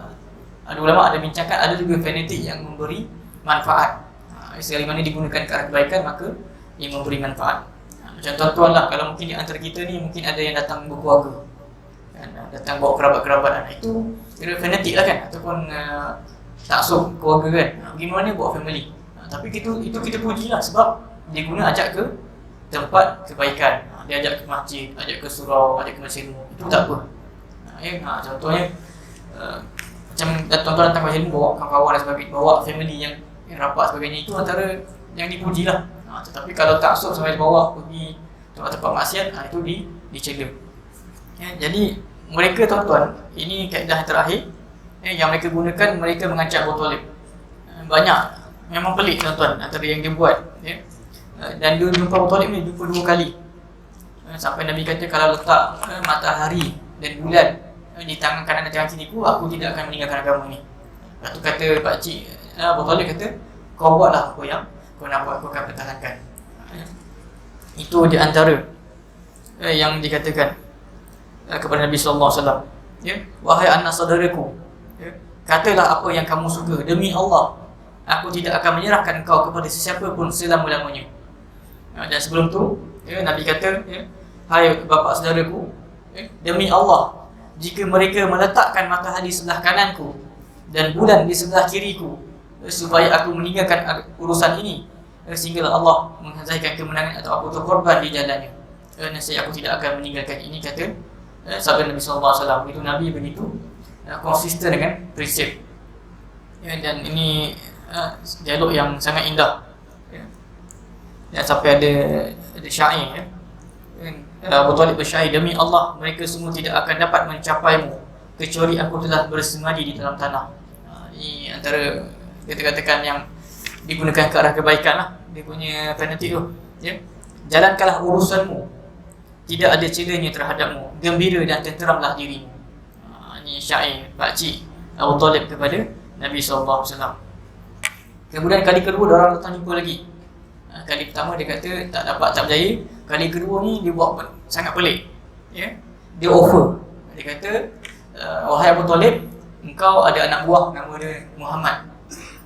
ada ulama ada bincangkan, ada juga fanatik yang memberi manfaat. Sekali mana digunakan ke arah kebaikan, maka ia memberi manfaat. Macam tuan-tuan lah, kalau mungkin di antara kita ni mungkin ada yang datang berkeluarga, datang bawa kerabat-kerabat, itu kira fanatik lah kan, ataupun taksub keluarga kan. Bagaimana buat family. Tapi itu kita puji lah, sebab dia guna ajak ke tempat kebaikan. Dia ajak ke masjid, ajak ke surau, ajak ke masjid ilmu. Itu tak apa. Contohnya macam tuan-tuan datang ke ilmu, bawa kawan-kawan dan sebagainya, bawa family yang rapat sebagainya, itu antara yang dipuji lah. Tetapi kalau taksub sampai bawa pergi tempat-tempat maksiat, itu dicela. Jadi mereka tuan-tuan, ini kaedah yang terakhir yang mereka gunakan, mereka mengacak Abu Talib. Banyak, memang pelik tuan-tuan antara yang dia buat. Dan dia jumpa Abu Talib ni jumpa 2 kali. Sampai Nabi kata, kalau letak matahari dan bulan di tangan kanan dan tangan kiri aku tidak akan meninggalkan agama ni. Lepas tu kata pakcik Abu Talib kata, kau buatlah apa yang kau nak buat, kau akan pertahankan. Itu di antara yang dikatakan kepada Nabi SAW. Wahai anak saudaraku, katalah apa yang kamu suka, demi Allah aku tidak akan menyerahkan engkau kepada sesiapa pun selama-lamanya. Dan sebelum tu Nabi kata, hai bapa saudaraku, demi Allah, jika mereka meletakkan matahari sebelah kananku dan bulan di sebelah kiriku, supaya aku meninggalkan urusan ini, sehinggalah Allah menghasilkan kemenangan atau aku terkorban di jalannya, nescaya aku tidak akan meninggalkan ini, kata sabda Nabi SAW. Itu Nabi begitu konsisten dengan prinsip. Dan ini dialog yang sangat indah. Dan sampai ada syair, Abu Talib bersyair, demi Allah mereka semua tidak akan dapat mencapaimu kecuali aku telah bersemadi di dalam tanah. Ini antara kita katakan yang digunakan ke arah kebaikan lah, dia punya fanatik tu. Jalankanlah urusanmu, tidak ada celanya terhadapmu, gembira dan tenteramlah dirimu. Ini syair pakcik Abu Talib kepada Nabi SAW. Kemudian kali kedua orang datang jumpa lagi. Kali pertama dia kata tak berjaya. Kali kedua ni dia buat sangat pelik. Dia offer. Dia kata, wahai Abu Talib, engkau ada anak buah nama dia Muhammad.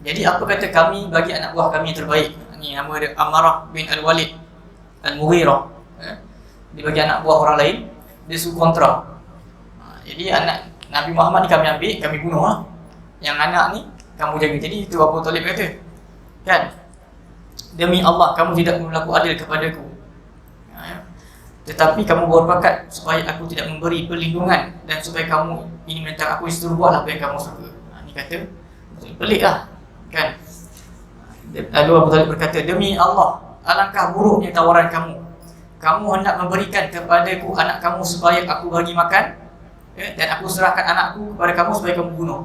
Jadi apa kata kami bagi anak buah kami yang terbaik. Ni nama dia Ammarah bin Al-Walid Al-Mughirah. Dia bagi anak buah orang lain, dia suruh kontra. Jadi anak Nabi Muhammad ni kami ambil, kami bunuh lah. Yang anak ni kamu jaga. Jadi itu Abu Talib kata, kan, demi Allah kamu tidak berlaku adil kepadaku, tetapi kamu berpakat supaya aku tidak memberi perlindungan, dan supaya kamu ini menentang aku, disuruh buatlah apa yang kamu suka. Ini kata pelik lah, kan. Lalu Abu Talib berkata, demi Allah alangkah buruknya tawaran kamu. Kamu hendak memberikan kepadaku anak kamu supaya aku bagi makan, dan aku serahkan anakku kepada kamu supaya kamu bunuh.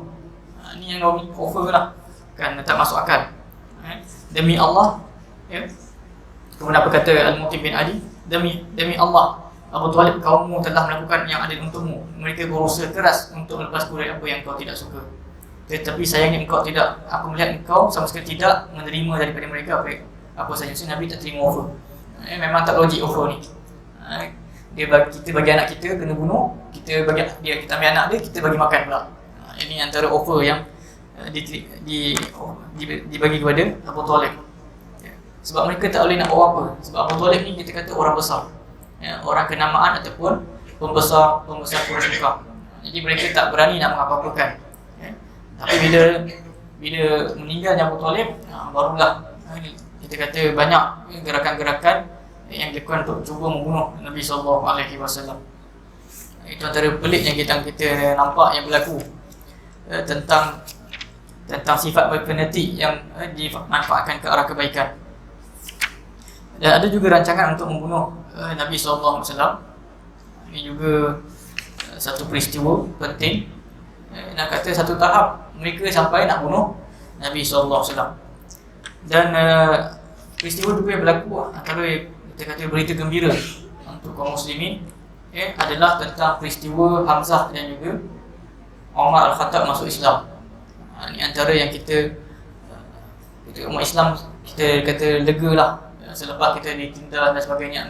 Ini yang kau offer lah, kan, tak masuk akal. Demi Allah. Kemudian apa kata Al-Mutim bin Ali, demi Allah Abu Talib, kaummu telah melakukan yang adil untukmu. Mereka berusaha keras untuk melepasku dari apa yang kau tidak suka, tetapi sayangnya engkau tidak. Aku melihat engkau sama sekali tidak menerima daripada mereka apa saja. So, Nabi tak terima offer. Memang tak logik offer ni. Kita bagi anak kita kena bunuh, kita ambil anak dia, kita bagi makan pula. Ini antara offer yang dibagi kepada Abu Talib. Sebab mereka tak boleh nak bawa apa. Sebab Abu Talib ni kita kata orang besar, orang kenamaan ataupun pembesar Quraisy Mekah. Jadi mereka tak berani nak mengapa-apakan. Tapi bila meninggalnya Abu Talib, barulah kita kata banyak gerakan-gerakan yang dilakukan untuk cuba membunuh Nabi SAW. Itu antara peliknya kita nampak yang berlaku tentang sifat fanatik yang dimanfaatkan ke arah kebaikan. Dan ada juga rancangan untuk membunuh Nabi SAW. Ini juga satu peristiwa penting. Nak kata satu tahap mereka sampai nak bunuh Nabi SAW. Dan peristiwa juga yang berlaku antara kita kata berita gembira untuk kaum muslimin adalah tentang peristiwa Hamzah dan juga Umar Al-Khattab masuk Islam. Ini antara yang kita umat Islam kita kata lega lah selepas kita ditindas dan sebagainya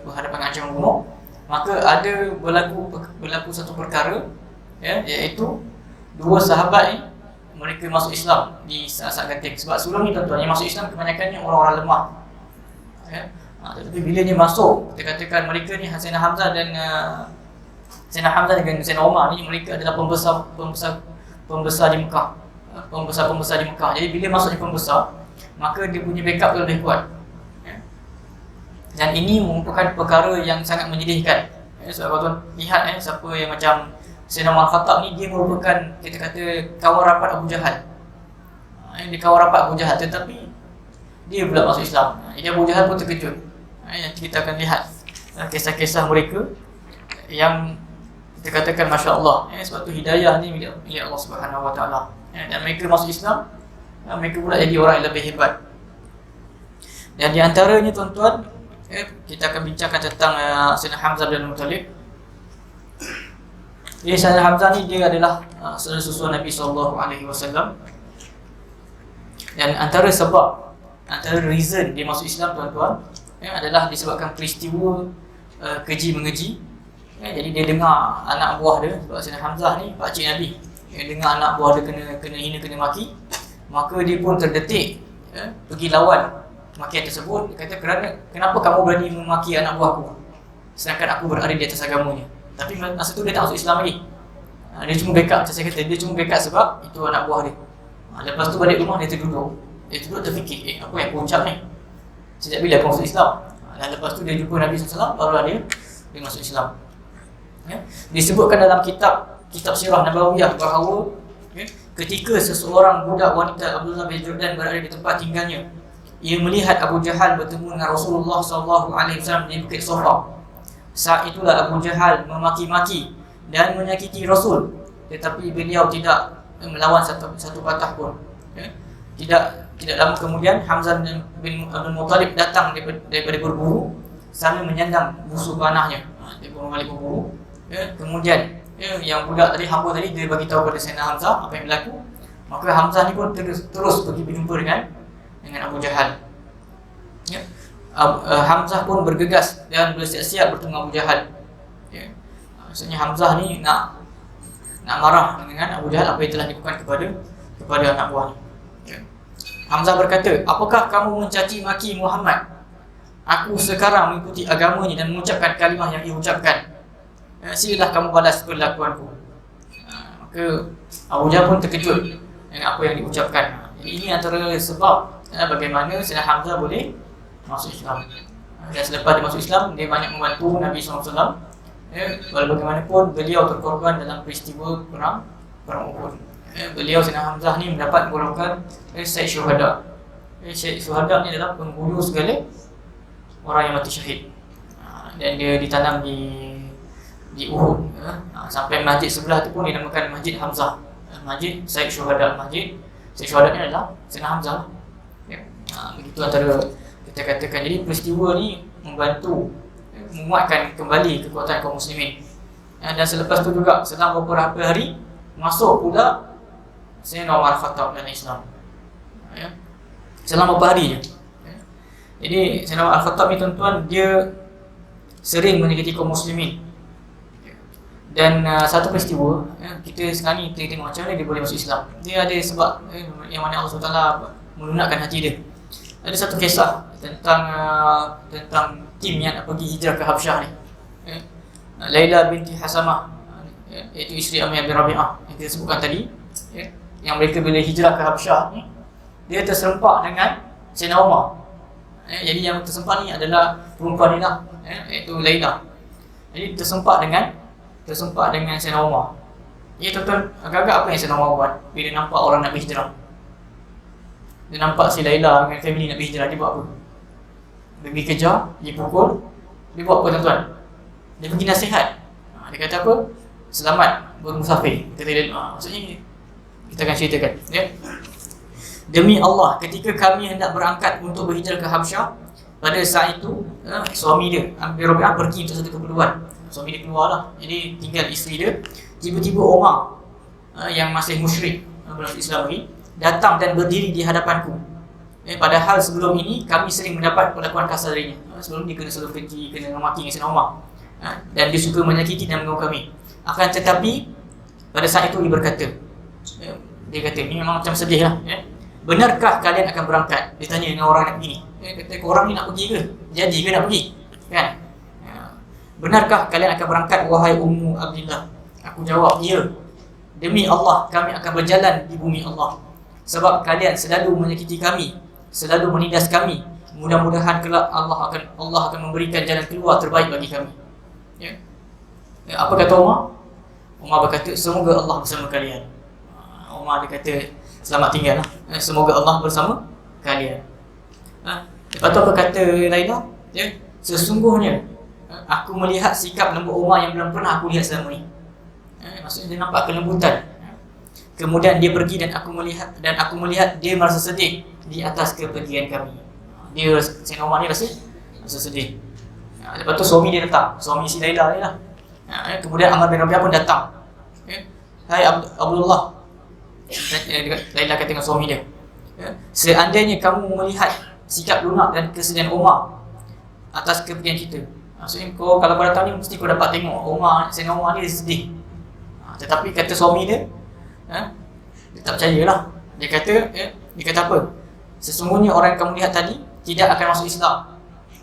berhadapan dengan ancaman bunuh. Maka ada berlaku satu perkara, iaitu dua sahabat ni mereka masuk Islam di saat-saat genting. Sebab sebelum ni tuan-tuan yang masuk Islam kebanyakannya orang-orang lemah. Tetapi bila dia masuk, kita katakan mereka ni Sayyidina Hamzah dan Sayyidina Hamzah dengan Sayyidina Umar ni, mereka adalah pembesar di Mekah. Pembesar di Mekah. Jadi bila masuk di pembesar, maka dia punya backup tu lebih kuat. Dan ini merupakan perkara yang sangat menyedihkan. Sebab tuan lihat siapa yang macam Sayyidina Umar Khattab ni, dia merupakan kita kata kawan rapat Abu Jahal. Dia kawan rapat Abu Jahal, tetapi dia pula masuk Islam. Jadi Abu Jahal pun terkejut. Nanti kita akan lihat kisah-kisah mereka yang kita katakan Masya Allah. Sebab tu hidayah ni milik Allah Subhanahu Wa Taala. Dan mereka masuk Islam, mereka pula jadi orang yang lebih hebat. Dan di antaranya tuan-tuan, kita akan bincangkan tentang Sayyidina Hamzah bin Muttalib. Jadi Sayyidina Hamzah ni dia adalah saudara susu Nabi SAW. Dan antara reason dia masuk Islam tuan-tuan, adalah disebabkan peristiwa keji mengeji. Jadi dia dengar anak buah dia, sebab Sayyidina Hamzah ni pakcik Nabi, dia dengar anak buah dia kena hina, kena maki. Maka dia pun terdetik, pergi lawan makian tersebut. Dia kata, kenapa kamu berani memaki anak buahku sedangkan aku berada di atas agamanya? Tapi masa tu dia tak masuk Islam lagi. Dia cuma backup, macam saya kata, dia cuma backup sebab itu anak buah dia. Lepas tu balik rumah dia terduduk. Dia terfikir, apa yang aku ucap ni? Sejak bila aku masuk Islam? Dan lepas tu dia jumpa Nabi SAW, barulah dia masuk Islam. Disebutkan dalam kitab Sirah Nabawiyah bahawa ketika seseorang budak wanita Abdullah bin Jordan berada di tempat tinggalnya, ia melihat Abu Jahal bertemu dengan Rasulullah SAW di Bukit Sofa. Saat itulah Abu Jahal memaki-maki dan menyakiti Rasul, tetapi beliau tidak melawan satu patah pun. Tidak lama kemudian Hamzah bin Abdul Muttalib datang daripada berburu sambil menyandang busur panahnya. Dia pun balik berburu. Kemudian yang budak tadi, hamba tadi, dia bagi tahu kepada Sayyidina Hamzah apa yang berlaku. Maka Hamzah ni pun terus pergi berjumpa dengan Abu Jahal. Hamzah pun bergegas dan bersiap-siap bertemu Abu Jahal. Maksudnya Hamzah ni nak marah dengan Abu Jahal apa yang telah dilakukan kepada anak buah ni. Hamzah berkata, apakah kamu mencaci maki Muhammad? Aku sekarang mengikuti agamanya dan mengucapkan kalimah yang ia ucapkan. Silalah kamu balas perlakuanku. Maka Abu Jahal pun terkejut dengan apa yang diucapkan. Ini antara sebab bagaimana Sayyidina Hamzah boleh masuk Islam. Dan selepas dia masuk Islam, dia banyak membantu Nabi SAW. Walau bagaimanapun beliau terkorban dalam peristiwa perang Uhud. Beliau Sayyidina Hamzah ni mendapat golongan Syed Syuhada. Syed Syuhada ni adalah penghulu segala orang yang mati syahid. Dan dia ditanam di Uhud. Sampai masjid sebelah tu pun dinamakan Masjid Hamzah. Masjid Syed Syuhada. Masjid Syed Syuhada ni adalah Sayyidina Hamzah. Begitu antara kita katakan. Jadi peristiwa ni membantu menguatkan kembali kekuatan kaum muslimin. Dan selepas tu juga, selang beberapa hari, masuk pula Sayyidina Umar Khattab dalam Islam. Selama beberapa hari je. Jadi Sayyidina Umar Khattab ni tuan-tuan, dia sering menyakiti kaum muslimin. Dan satu peristiwa, kita sekarang ni kita tengok macam mana dia boleh masuk Islam. Dia ada sebab yang mana Allah SWT melunakkan hati dia. Ada satu kisah tentang tim yang nak pergi hijrah ke Habsyah ni. Laila binti Hasamah, iaitu isteri Amir bin Rabi'ah yang kita sebutkan tadi, yang mereka bila hijrah ke Habsyah ni, dia terserempak dengan Sayyidina Umar. Jadi yang terserempak ni adalah perempuan ni lah, iaitu Lailah. Jadi terserempak dengan Sayyidina Umar. Jadi tuan-tuan, agak-agak apa yang Sayyidina Umar buat bila nampak orang nak berhijrah? Dia nampak si Lailah dengan family nak berhijrah, dia buat apa? Dia pergi kejar, dia pukul, dia buat apa tuan-tuan? Dia pergi nasihat. Dia kata apa? Selamat bermusafir. Maksudnya kita akan ceritakan, demi Allah, ketika kami hendak berangkat untuk berhijrah ke Habsyah, pada saat itu suami dia Amir bin Rabi'ah pergi untuk satu keperluan. Suami dia keluar lah, jadi tinggal isteri dia. Tiba-tiba Umar yang masih musyrik, belum Islam lagi, datang dan berdiri di hadapanku. Padahal sebelum ini kami sering mendapat perlakuan kasar darinya. Sebelum dia kena selalu keji, kena maki dengan Sayyidina Umar, dan dia suka menyakiti dan mengganggu kami. Akan tetapi pada saat itu dia berkata, dia kata ni memang macam sedih lah, benarkah kalian akan berangkat? Dia tanya dengan orang nak pergi ni. Kata, korang ni nak pergi ke? Jadi ke nak pergi? Kan? Benarkah kalian akan berangkat wahai Ummu Abdillah? Aku jawab, ya. Demi Allah, kami akan berjalan di bumi Allah. Sebab kalian selalu menyakiti kami, selalu menindas kami. Mudah-mudahan kelak Allah akan memberikan jalan keluar terbaik bagi kami. Apa kata Umar? Umar berkata, semoga Allah bersama kalian. Umar dia kata, selamat tinggal lah. Semoga Allah bersama kalian. Lepas tu apa kata Lailah? Sesungguhnya aku melihat sikap lembut Umar yang belum pernah aku lihat selama ni. Maksudnya dia nampak kelembutan. Kemudian dia pergi dan aku melihat dia merasa sedih di atas kepergian kami. Dia, Sayyidina Umar ni rasa sedih. Lepas tu suami dia datang, suami si Lailah ni lah. Kemudian Amr bin Rabi'ah pun datang. Hai Abdullah, Lailah kata dengan suami dia, seandainya kamu melihat sikap lunak dan kesedihan Umar atas kepergian kita, maksudnya kalau kau datang ni mesti kau dapat tengok Sayyidina Umar ni sedih. Tetapi kata suami dia, dia tak percayalah. Dia kata apa? Sesungguhnya orang yang kamu lihat tadi tidak akan masuk Islam.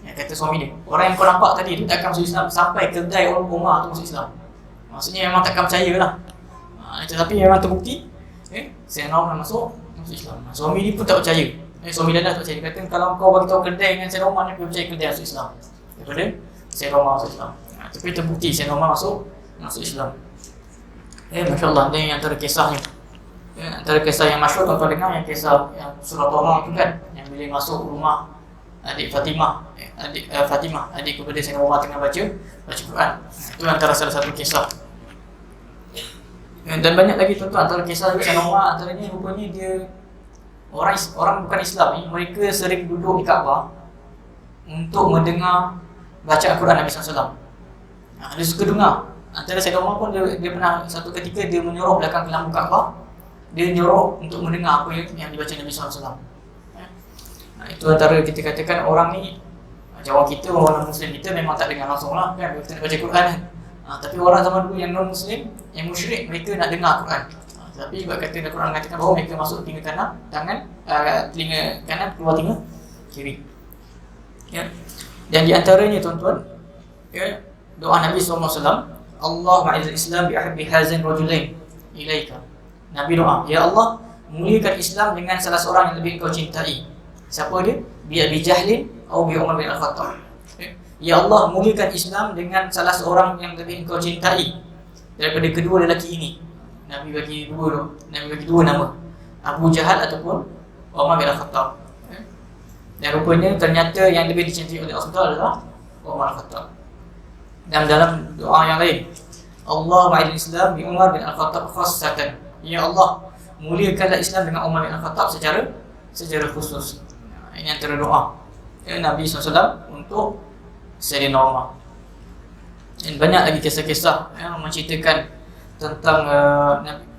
Kata suami dia, orang yang kau nampak tadi tu tak akan masuk Islam sampai kedai orang Umar tu masuk Islam. Maksudnya memang takkan percayalah. Tetapi memang terbukti Sayyidina Umar masuk Islam. Suami dia pun tak percaya. Suami Lailah tak percaya. Dia kata, kalau kau bagi tahu kedai dengan Sayyidina Umar ni, aku percaya kedai masuk Islam daripada Sayyidina Umar masuk Islam. Tapi terbukti Sayyidina Umar masuk Islam. Masya Allah, ni antara kisahnya. Antara kisah yang masyhur tuan-tuan dengar, yang kisah yang surah Taha tu kan, yang bila masuk rumah adik Fatimah, adik kepada Sayyidina Umar tengah baca Quran. Itu antara salah satu kisah. Dan banyak lagi tuan-tuan antara kisah Sayyidina Umar. Antaranya rupanya dia orang bukan Islam ni, mereka sering duduk di Kaabah untuk mendengar bacaan Quran Nabi SAW. Dia suka dengar. Antara Sayyidina Umar pun dia pernah satu ketika dia menyorok belakang lampu Kaabah. Dia nyorok untuk mendengar apa yang dibaca Nabi SAW. Itu antara kita katakan orang ni, macam orang Muslim kita memang tak dengar langsung lah kan, kita nak baca Quran kan. Tapi orang zaman dulu yang non-Muslim, yang musyrik, mereka nak dengar Quran. Tapi sebab kata Al-Quran mengatakan bahawa mereka masuk telinga kanan, telinga kanan keluar telinga kiri. Dan di antaranya tuan-tuan, doa Nabi SAW, Allah ma'izal Islam bi'ahabbi hazin rajulain ilaika. Nabi doa, ya Allah, muliakan Islam dengan salah seorang yang lebih engkau cintai. Siapa dia? Bi Abi Jahlin atau bi Umar bin Al-Khattab. Ya Allah, muliakan Islam dengan salah seorang yang lebih engkau cintai daripada kedua lelaki ini. Nabi bagi dua nama, Abu Jahal ataupun Umar bin Al-Khattab. Dan rupanya ternyata yang lebih dicintai oleh Allah adalah Umar bin Al-Khattab. Dan dalam doa yang lain, Allah ma'idil Islam bi Umar bin Al-Khattab khassatan. Ya Allah, muliakanlah Islam dengan Umar bin Al-Khattab secara khusus. Ini antara doa Nabi SAW untuk Sayyidina Umar. Dan banyak lagi kisah-kisah yang menceritakan tentang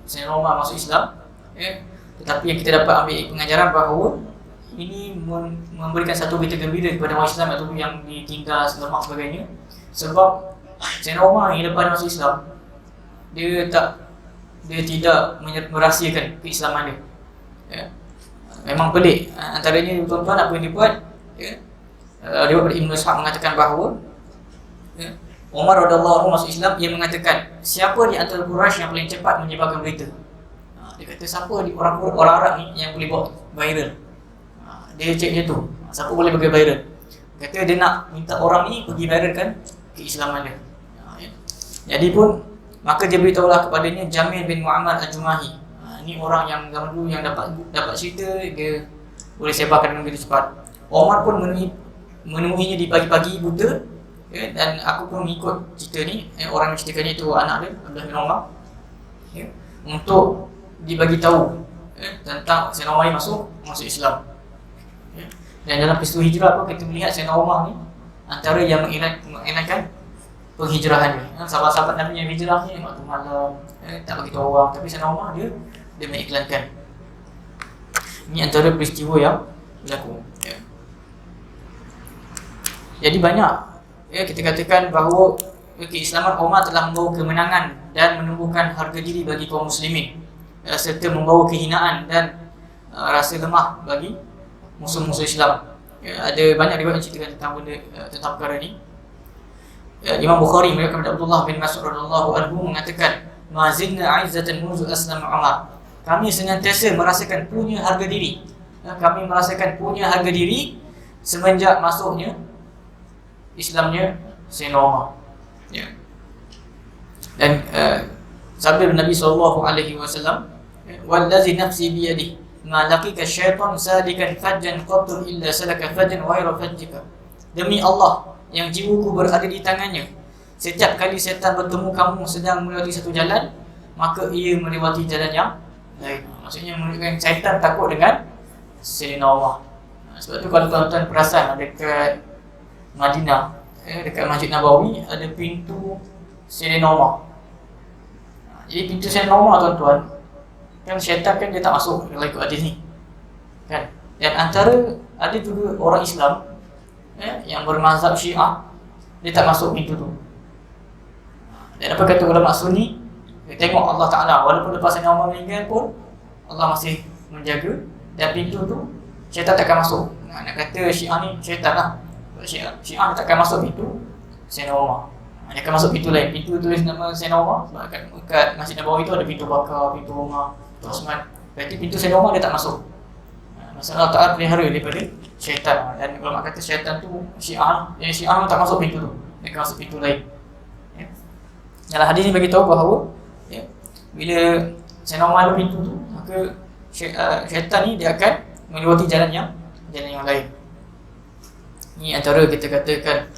Sayyidina Umar masuk Islam. Tetapi yang kita dapat ambil pengajaran bahawa ini memberikan satu berita gembira kepada orang Islam atau yang ditindas, lemak sebagainya. Sebab Sayyidina Umar yang lepas masuk Islam, dia tidak merahsiakan keislaman dia. Memang pelik. Antaranya tuan-tuan apa yang dia buat, riwayat dari Ibn Ishaq mengatakan bahawa Umar radhiyallahu anhu masuk Islam, ia mengatakan, siapa di antara Quraisy yang paling cepat menyebarkan berita? Dia kata, siapa di orang Arab ni yang boleh buat viral? Dia cek dia tu, siapa boleh bagi viral? Kata dia nak minta orang ni pergi viralkan keislaman dia. Jadi pun maka dia beritahulah kepadanya Jamil bin Muammar Al-Jumahi. Ini orang yang zaman dulu yang dapat cerita, dia boleh sebarkan dengan begitu cepat. Omar pun menemuinya di pagi-pagi buta, dan aku pun mengikut cerita ni. Orang yang ceritakannya itu anak dia, Abdullah bin Omar, untuk dibagi tahu tentang Sayyidina Umar masuk Islam. Dan dalam peristiwa hijrah pun kita melihat Sayyidina Umar ni antara yang mengiklankan penghijrahannya. Sahabat-sahabat Nabi yang hijrah ni waktu malam, tak bagi tahu orang, tapi Sayyidina Umar dia mengiklankan. Ini antara peristiwa yang berlaku. Jadi banyak kita katakan bahawa keislaman Umar telah membawa kemenangan dan menumbuhkan harga diri bagi kaum muslimin, serta membawa kehinaan dan rasa lemah bagi musuh-musuh Islam. Ada banyak riwayat yang ceritakan tentang perkara ini. Imam Bukhari meriwayatkan daripada Abdullah bin Mas'ud radhiyallahu anhu mengatakan, "Ma zidna 'izzatan munzu aslama Umar." Kami senantiasa merasakan punya harga diri. Kami merasakan punya harga diri semenjak masuknya Islamnya Sayyidina Umar. Dan sabda Nabi sallallahu alaihi wasallam, "Wallazi nafsi bi yadihi ma laqika syaitan salikan fajjan qatun illa salaka fajjan ghayra fajjika." Demi Allah yang jiwaku berada di tangannya, setiap kali syaitan bertemu kamu sedang melewati satu jalan, maka ia melewati jalan yang lain. Maksudnya menunjukkan syaitan takut dengan Sayyidina Umar. Sebab tu kalau tuan-tuan perasan dekat Madinah, dekat Masjid Nabawi ada pintu Sayyidina Umar. Jadi pintu Sayyidina Umar tuan-tuan, kan syaitan kan dia tak masuk kalau ikut hadis ni, kan? Dan antara ada juga orang Islam yang bermazhab Syiah, dia tak masuk pintu tu. Dan apa kata ulama Sunni? Tengok Allah Ta'ala, walaupun lepas Sayyidina Umar meninggal pun Allah masih menjaga, dan pintu tu syaitan takkan masuk. Nak kata Syiah ni syaitan lah, Syiah takkan masuk pintu Sayyidina Umar. Dia akan masuk pintu lain. Pintu tulis nama Sayyidina Umar, sebab kat Masjid Nabawi tu ada pintu Bakar, pintu Umar, pintu Osman. Berarti pintu Sayyidina Umar dia tak masuk. Masalah Allah Ta'ala pelihara daripada syaitan. Dan ulama kata syaitan tu Syiah, Syiah tak masuk pintu tu, dia akan masuk pintu lain. Dalam hadis ni bagi tahu bahawa bila Sayyidina Umar ada pintu tu, maka syaitan ni dia akan melewati jalan yang lain. Ini antara kita katakan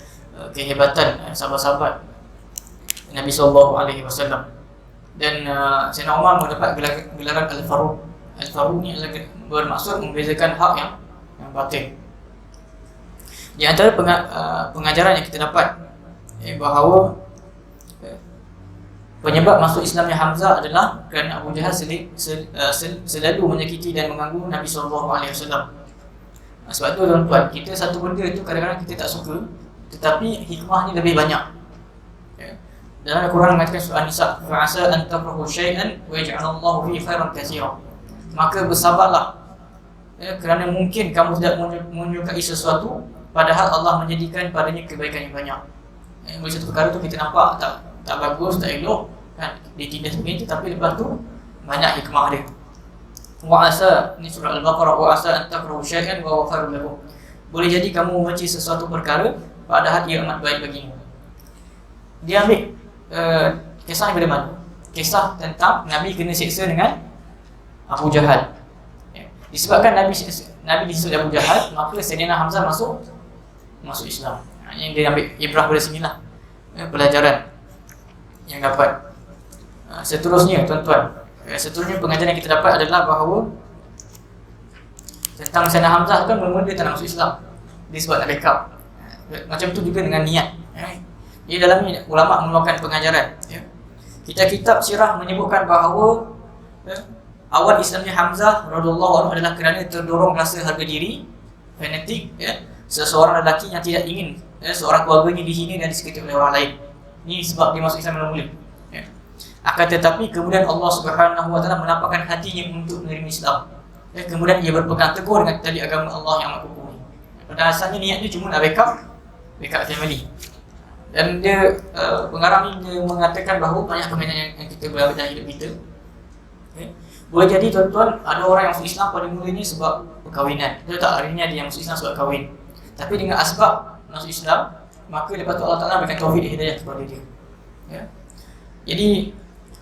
kehebatan sahabat-sahabat Nabi SAW. Dan Sayyidina Umar mendapat gelaran Al-Faruq. Al-Faruq ni bermaksud membezakan hak yang batil. Di antara pengajaran yang kita dapat bahawa penyebab masuk Islamnya Hamzah adalah kerana Abu Jahal selalu menyakiti dan mengganggu Nabi SAW. Sebab tu tuan-tuan, kita satu benda tu kadang-kadang kita tak suka, tetapi hikmahnya lebih banyak. Dalam Al-Quran mengatakan surah An-Nisa, "Fa'asa an takrahu syai'an wa yaj'alallahu fihi khairan katsira." Maka bersabarlah, kerana mungkin kamu tidak menyukai sesuatu padahal Allah menjadikan padanya kebaikan yang banyak. Bila satu perkara tu kita nampak tak bagus, tak elok, kan, ditindas begitu, tapi lepas tu banyak hikmah dia. Wa'asa, ni surah Al-Baqarah, wa'asa an takrahu syai'an wa huwa khairun lakum. Boleh jadi kamu membenci sesuatu perkara padahal ia amat baik bagimu. Dia ambil kisah daripada mana? Kisah tentang Nabi kena siksa dengan Abu Jahal. Disebabkan Nabi disiksa Abu Jahal, maka Sayyidina Hamzah masuk Islam. Yang dia ambil ibrah dari sinilah pelajaran yang dapat. Seterusnya tuan-tuan, seterusnya pengajaran yang kita dapat adalah bahawa tentang Sayyidina Hamzah kan mula-mula dia tak nak masuk Islam, dia sebab nak backup. Macam tu juga dengan niat. Di dalam ni ulama mengeluarkan pengajaran. Kitab-kitab sirah menyebutkan bahawa awal Islamnya Hamzah radhiyallahu anhu adalah kerana terdorong rasa harga diri, fanatik, seseorang lelaki yang tidak ingin seorang keluarganya dihina dan disakiti oleh orang lain. Ini sebab dia masuk Islam mula-mula. Akan tetapi kemudian Allah Subhanahu wa taala menampakkan hatinya untuk menerima Islam. Kemudian ia berpegang teguh dengan tali agama Allah yang amat kukuh. Pada asalnya niatnya cuma nak backup family. Dan dia pengarang ni dia mengatakan bahawa banyak permainan yang kita berada dalam hidup kita. Okay. Boleh jadi tuan-tuan ada orang yang masuk Islam pada mulanya sebab perkahwinan. Betul tak? Hari ni ada yang masuk Islam sebab kahwin. Tapi dengan asbab masuk Islam, maka lepas tu Allah Ta'ala berikan taufik dan hidayah kepada dia. Ya. Jadi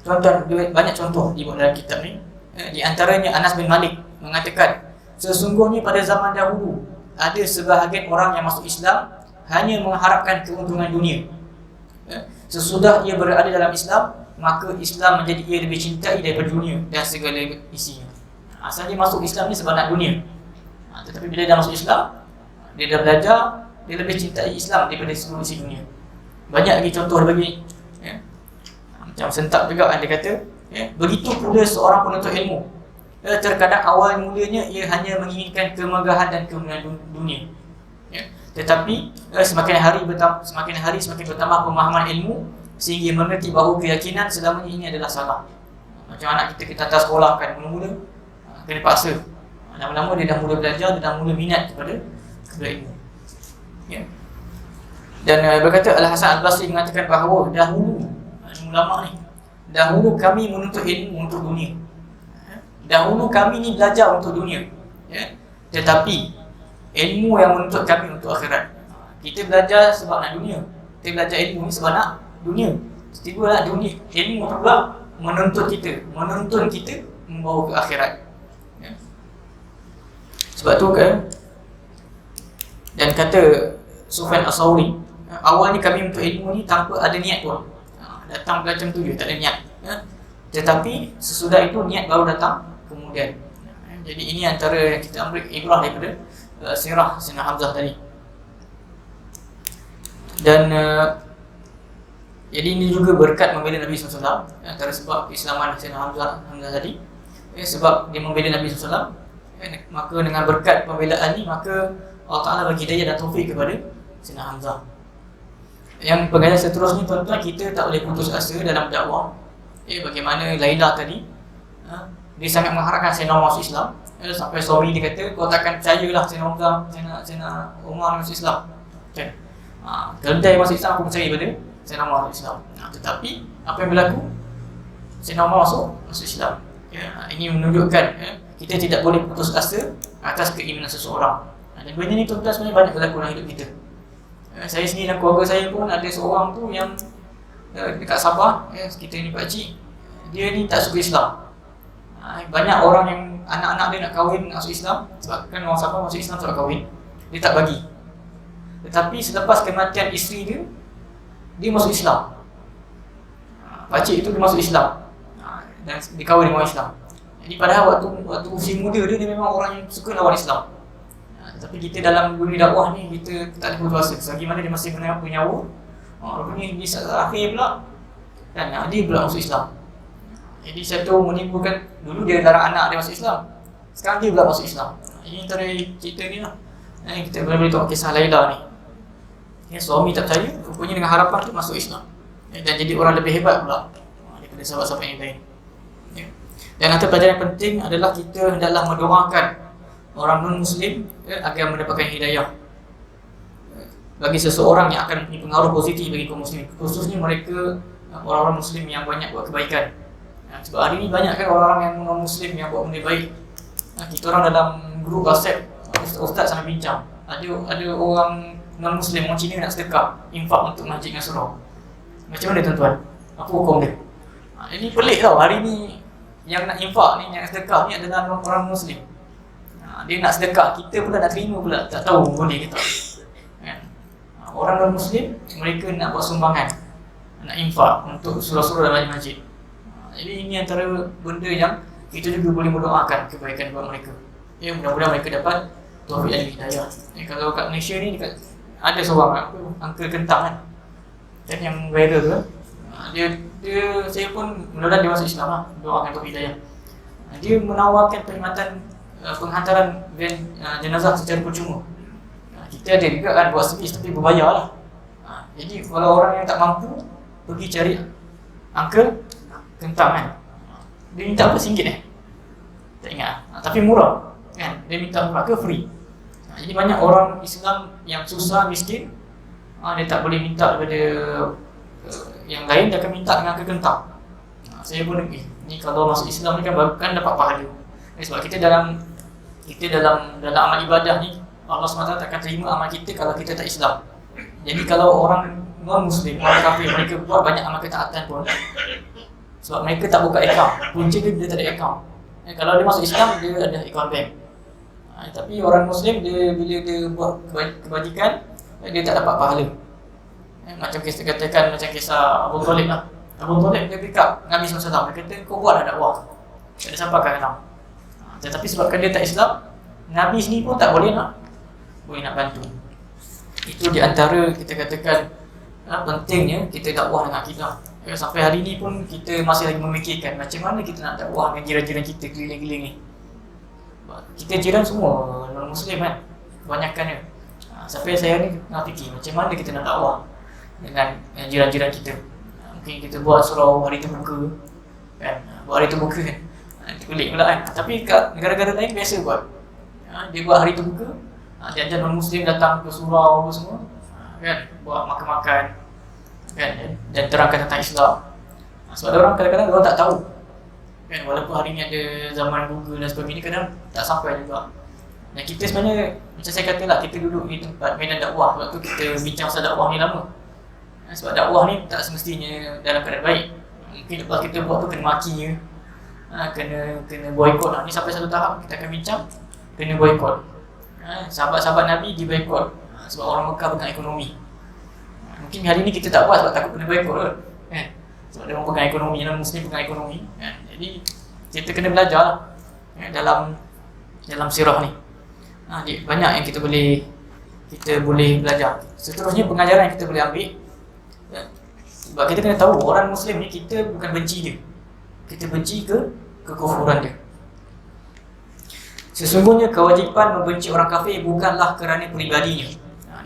tuan-tuan, banyak contoh di dalam kitab ni. Di antaranya Anas bin Malik mengatakan, sesungguhnya pada zaman dahulu ada sebahagian orang yang masuk Islam hanya mengharapkan keuntungan dunia. Sesudah ia berada dalam Islam, maka Islam menjadi ia lebih cintai daripada dunia dan segala isinya. Asalnya masuk Islam ni sebab nak dunia, tetapi bila dah masuk Islam, dia dah belajar, dia lebih cintai Islam daripada seluruh isi dunia. Banyak lagi contoh dia bagi, ya. Macam Sentak juga dia kata, ya, begitu pula seorang penuntut ilmu, terkadang awal mulanya ia hanya menginginkan kemegahan dan kemuliaan dunia, ya. Tetapi semakin hari semakin bertambah pemahaman ilmu sehingga mengerti bahawa keyakinan selamanya ini adalah salah. Macam anak kita hantar sekolah kan, mula-mula kena paksa. Lama-lama dia dah mula belajar, dia dah mula minat kepada ilmu, ya. Dan berkata Al-Hasan Al-Basri mengatakan bahawa dahulu ulama ni, dahulu kami menuntut ilmu untuk dunia. Dahulu kami ni belajar untuk dunia, ya. Tetapi ilmu yang menuntut kami untuk akhirat. Kita belajar sebab nak dunia, kita belajar ilmu ni sebab nak dunia. Tiba-tiba dunia, ilmu pula menuntun kita membawa ke akhirat, ya. Sebab tu kan, dan kata Sufyan As-Sawri, awalnya kami untuk ilmu ni tanpa ada niat pun. Datang belajar tu je, tak ada niat, ya. Tetapi sesudah itu niat baru datang kemudian. Jadi ini antara yang kita ambil ibrah daripada sirah Sayyidina Hamzah tadi. Dan jadi ini juga berkat membela Nabi SAW. Antara sebab keislaman Sayyidina Hamzah tadi, sebab dia membela Nabi SAW, maka dengan berkat pembelaan ni, maka Allah Ta'ala bagi hidayah dan taufik kepada Sayyidina Hamzah. Yang perkara seterusnya tuan-tuan, kita tak boleh putus asa dalam dakwah. Bagaimana Laila tadi, dia sangat mengharapkan Sayyidina Umar masuk Islam, sampai suami dia kata, kau takkan percayalah Sayyidina Umar masuk Islam, kan? Kalau dia masuk Islam, aku percaya pada Sayyidina Umar masuk Islam. Tetapi apa yang berlaku? Sayyidina Umar masuk Islam, ya. Ini menunjukkan, kita tidak boleh putus asa atas keimanan seseorang. Dan benda ni tuan-tuan sebenarnya banyak berlaku dalam hidup kita. Saya sendiri dan keluarga saya pun ada seorang tu yang dekat Sabah, kita ni pakcik, dia ni tak suka Islam. Banyak orang yang anak-anak dia nak kahwin masuk Islam, sebab kan orang Sabah masuk Islam sebab kahwin, dia tak bagi. Tetapi selepas kematian isteri dia, dia masuk Islam. Pakcik itu dia masuk Islam, dan dikahwin dengan orang Islam. Jadi padahal waktu usia muda dia memang orang yang suka lawan Islam. Tapi kita dalam dunia dakwah ni, kita tak ada putus asa. Selagi mana dia masih bernyawa, rupanya di saat akhir pula, kan, dia pula masuk Islam. Jadi satu menimbulkan, dulu dia larang anak dia masuk Islam, sekarang dia pula masuk Islam. Ini antara cerita ni lah. Kita boleh tengok kisah Laila ni, suami tak percaya, rupanya dengan harapan tu masuk Islam, dan jadi orang lebih hebat pula daripada sahabat-sahabat yang lain. Dan antara pelajaran yang penting adalah kita hendaklah mendoakan orang non-Muslim agar mendapatkan hidayah. Bagi seseorang yang akan mempunyai pengaruh positif bagi kaum Muslim, khususnya mereka orang-orang Muslim yang banyak buat kebaikan. Sebab hari ini banyak kan orang-orang yang non-Muslim yang buat benda baik. Kita orang dalam grup WhatsApp, ustaz sampai bincang, ada orang non-Muslim, orang Cina nak sedekah, infak untuk masjid dengan surau. Macam mana tuan-tuan? Apa hukum dia? Ini pelik tau, hari ni yang nak infak ni, yang nak sedekah ni adalah orang Muslim. Dia nak sedekah, kita pula nak terima pula, tak tahu boleh ke tak, kan? Orang non-Muslim, mereka nak buat sumbangan, nak infak untuk surau-surau dalam masjid. Jadi ini antara benda yang kita juga boleh mendoakan kebaikan buat mereka. Mudah-mudahan mereka dapat taufik dan hidayah. Kalau kat Malaysia ni ada seorang Uncle Kentang kan, yang viral tu, saya pun mudah-mudahan dia masuk Islam lah, doakan taufik hidayah. Dia menawarkan perkhidmatan penghantaran van jenazah secara percuma. Kita ada juga kan buat servis, tapi berbayar lah. Jadi kalau orang yang tak mampu pergi cari Uncle Kentang kan, dia minta apa, RM1 tak ingat, tapi murah kan, dia minta murah ke free. Jadi banyak orang Islam yang susah, miskin, Dia tak boleh minta daripada yang lain, dia akan minta dengan kegentar. Saya pun ni kalau masuk Islam ni kan dapat pahala. Sebab kita dalam amal ibadah ni, Allah SWT takkan terima amal kita kalau kita tak Islam. Jadi kalau orang non-Muslim, orang kafir, mereka buat banyak amal ketaatan pun, sebab mereka tak buka akaun, punca dia tak ada akaun. Kalau dia masuk Islam, dia ada akaun bank. Tapi orang Muslim, bila dia buat kebajikan, dia tak dapat pahala. Macam kisah Abu Talib lah. Abu Talib dia pick up Nabi SAW. Dia kata, kau buatlah dakwah, tak ada sampaikan Islam. Tetapi sebabkan dia tak Islam, Nabi sendiri pun tak boleh nak bantu. Itu di antara kita katakan pentingnya kita dakwah dengan akidah. Sampai hari ni pun kita masih lagi memikirkan macam mana kita nak dakwah dengan jiran-jiran kita keliling-keliling ni. Kita jiran semua non-Muslim kan, kebanyakannya. Sampai saya ni nak fikir macam mana kita nak dakwah dengan jiran-jiran kita. Mungkin kita buat surau hari terbuka kan, buat hari terbuka kan, pelik pula kan. Tapi kat negara-negara lain biasa buat. Dia buat hari terbuka, jangan non-Muslim datang ke surau apa semua kan, buat makan-makan kan, dan terangkan tentang Islam. Sebab ada orang kadang-kadang orang tak tahu kan, walaupun hari ni ada zaman Google dan sebagainya, kadang tak sampai juga. Dan kita sebenarnya, macam saya kata lah, kita duduk di tempat medan dakwah. Sebab tu kita bincang pasal dakwah ni lama. Sebab dakwah ni tak semestinya dalam keadaan baik. Mungkin lepas kita buat tu kena makinya, kena boykot. Ni sampai satu tahap kita akan bincang kena boykot. Sahabat-sahabat Nabi di boykot sebab orang Mekah pegang ekonomi. Mungkin hari ni kita tak buat sebab takut kena boykot kan? Sebab dia orang pegang ekonomi, orang Muslim pegang ekonomi kan? Jadi kita kena belajar dalam sirah ni. Banyak yang kita boleh belajar. Seterusnya pengajaran yang kita boleh ambil, sebab kita kena tahu orang Muslim ni kita bukan benci dia, kita benci kekufuran dia. Sesungguhnya kewajipan membenci orang kafir bukanlah kerana peribadinya.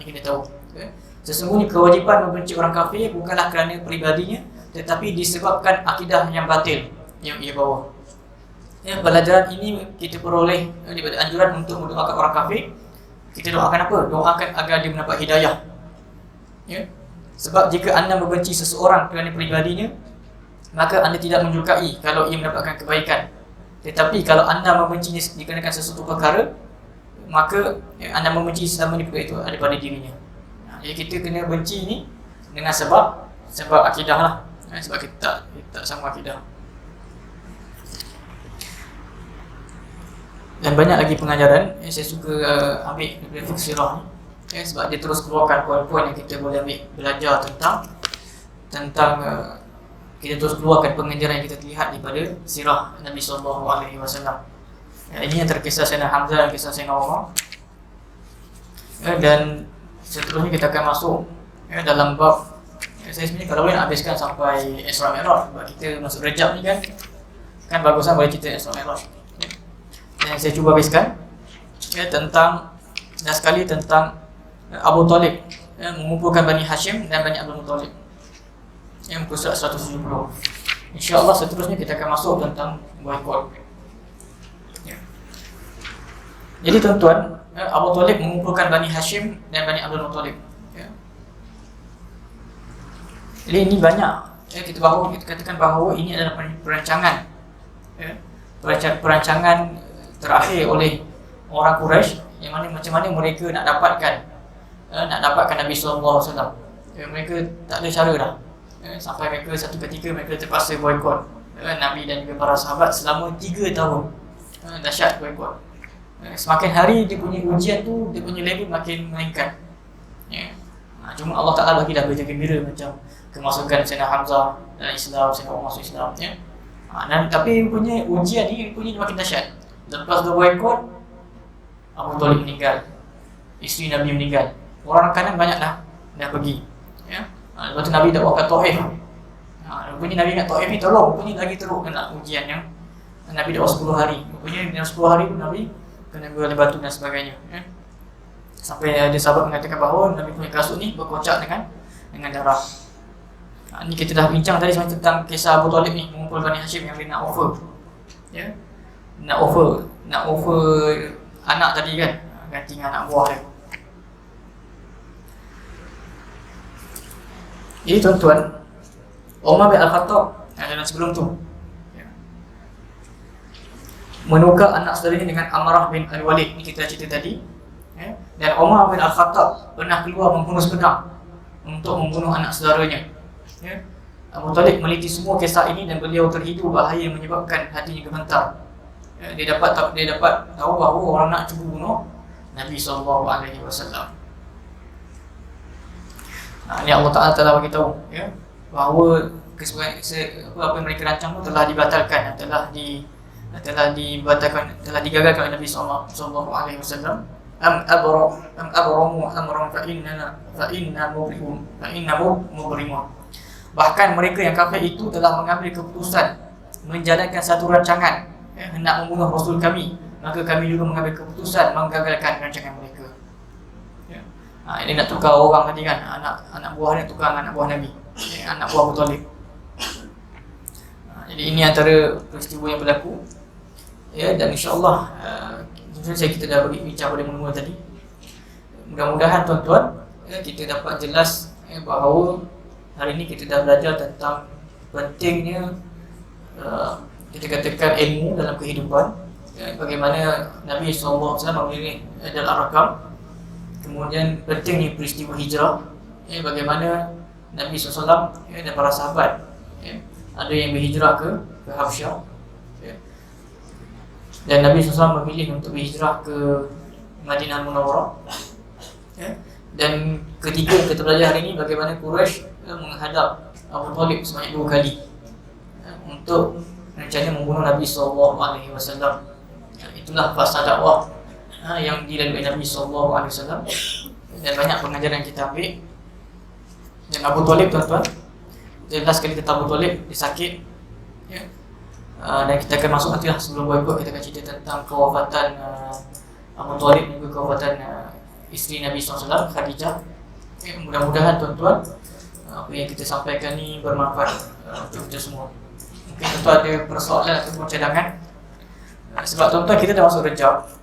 Ini kena tahu. Sesungguhnya kewajipan membenci orang kafir bukanlah kerana peribadinya, tetapi disebabkan akidah yang batil yang ia bawa. Pelajaran ini kita peroleh daripada anjuran untuk mendoakan orang kafir. Kita doakan apa? Doakan agar dia mendapat hidayah. Sebab jika anda membenci seseorang kerana peribadinya, maka anda tidak menyukai kalau ia mendapatkan kebaikan. Tetapi kalau anda membencinya dikarenakan sesuatu perkara, maka anda membenci selama ni perkara itu daripada dirinya. Jadi kita kena benci ni dengan sebab akidah lah. Sebab kita tak sama akidah. Dan banyak lagi pengajaran yang saya suka ambil dari fiqh sirah ni, sebab dia terus keluarkan poin-poin yang kita boleh ambil belajar tentang kita terus keluarkan pengajaran yang kita lihat daripada sirah Nabi SAW. Ini yang terkisah Sayyidina Hamzah dan kisah Sayyidina Umar. Dan seterusnya kita akan masuk dalam bab. Saya sebenarnya kalau boleh nak habiskan sampai Isra Mi'raj, sebab kita masuk Rajab ni kan bagusan boleh cerita Isra Mi'raj. Yang saya cuba habiskan tentang Abu Talib mengumpulkan Bani Hashim dan Bani Abdul Muttalib, yang muka surat 170. InsyaAllah seterusnya kita akan masuk tentang boykot. Jadi tuan-tuan, Abu Talib mengumpulkan Bani Hashim dan Bani Abdul Muttalib. Jadi ini banyak kita katakan bahawa ini adalah perancangan terakhir oleh orang Quraisy, yang mana macam mana mereka nak dapatkan Nabi SAW. Mereka tak ada cara dah. Sampai mereka satu ketika mereka terpaksa boykot Nabi dan juga para sahabat selama 3 tahun. Dahsyat boykot. Semakin hari dia punya ujian tu, dia punya level makin meningkat. Cuma Allah Ta'ala bagi dah berita gembira macam kemasukan Sayyidina Hamzah dalam Islam, Sayyidina Umar masuk Islam. Tapi punya ujian ni makin dahsyat. Lepas dia boykot, Abu Talib meninggal, isteri Nabi meninggal, orang kanan banyak dah pergi. Lepas tu Nabi dakwah ke Taif. Rupanya Nabi kat Taif ni tolong, rupanya lagi teruk kena ujian yang Nabi dakwah 10 hari. Rupanya dalam 10 hari pun Nabi kena oleh batu dan sebagainya. Sampai ada sahabat mengatakan bahawa Nabi punya kasut ni berkocak dengan darah. Ni kita dah bincang tadi tentang kisah Abu Talib ni mengumpul Bani Hashim yang dia nak offer. Nak offer anak tadi kan, ganti dengan anak buah dia. Jadi tuan-tuan, Umar bin Al-Khattab dalam sebelum tu menukar anak saudaranya dengan Amrah bin Al-Walid, ni kita cerita tadi. Dan Umar bin Al-Khattab pernah keluar menghunus pedang untuk membunuh anak saudaranya. Abu Talib meliti semua kisah ini dan beliau terhidu bahaya menyebabkan hatinya gemetar. Dia dapat tahu bahawa orang nak cuba bunuh Nabi SAW. Ini Allah Ta'ala telah beritahu bahawa apa yang mereka rancang itu telah dibatalkan, telah dibatalkan, telah digagalkan oleh Nabi SAW. Am abramu amran fa inna mubrimun. Bahkan mereka yang kafir itu telah mengambil keputusan menjalankan satu rancangan hendak membunuh Rasul kami, maka kami juga mengambil keputusan menggagalkan rancangan mereka. Ini nak tukar orang tadi kan, anak buah dia tukar anak buah Nabi, anak buah Abu Talib. Jadi ini antara peristiwa yang berlaku. Dan insya-Allah kita dah bincang pada mula-mula tadi. Mudah-mudahan tuan-tuan kita dapat jelas bahawa hari ini kita dah belajar tentang pentingnya kita katakan ilmu dalam kehidupan. Bagaimana Nabi SAW memilih Al-Arqam. Kemudian pentingnya peristiwa hijrah, bagaimana Nabi SAW dan para sahabat ada yang berhijrah ke Habsyah, dan Nabi SAW memilih untuk berhijrah ke Madinah Munawwarah. Dan ketiga kita belajar hari ini bagaimana Quraisy menghadap Abu Talib sebanyak 2 kali untuk rencana membunuh Nabi SAW. Itulah fasa dakwah yang dilalui Nabi SAW, dan banyak pengajaran yang kita ambil. Dan Abu Talib tuan-tuan, jelas sekali kita Abu Talib dia sakit, dan kita akan masuk nantilah sebelum berikut kita akan cerita tentang kewafatan Abu Talib dan juga kewafatan isteri Nabi SAW, Khadijah. Mudah-mudahan tuan-tuan apa yang kita sampaikan ni bermanfaat untuk kita semua. Mungkin tuan-tuan ada persoalan ataupun cadangan, sebab tuan-tuan kita dah masuk Rejab.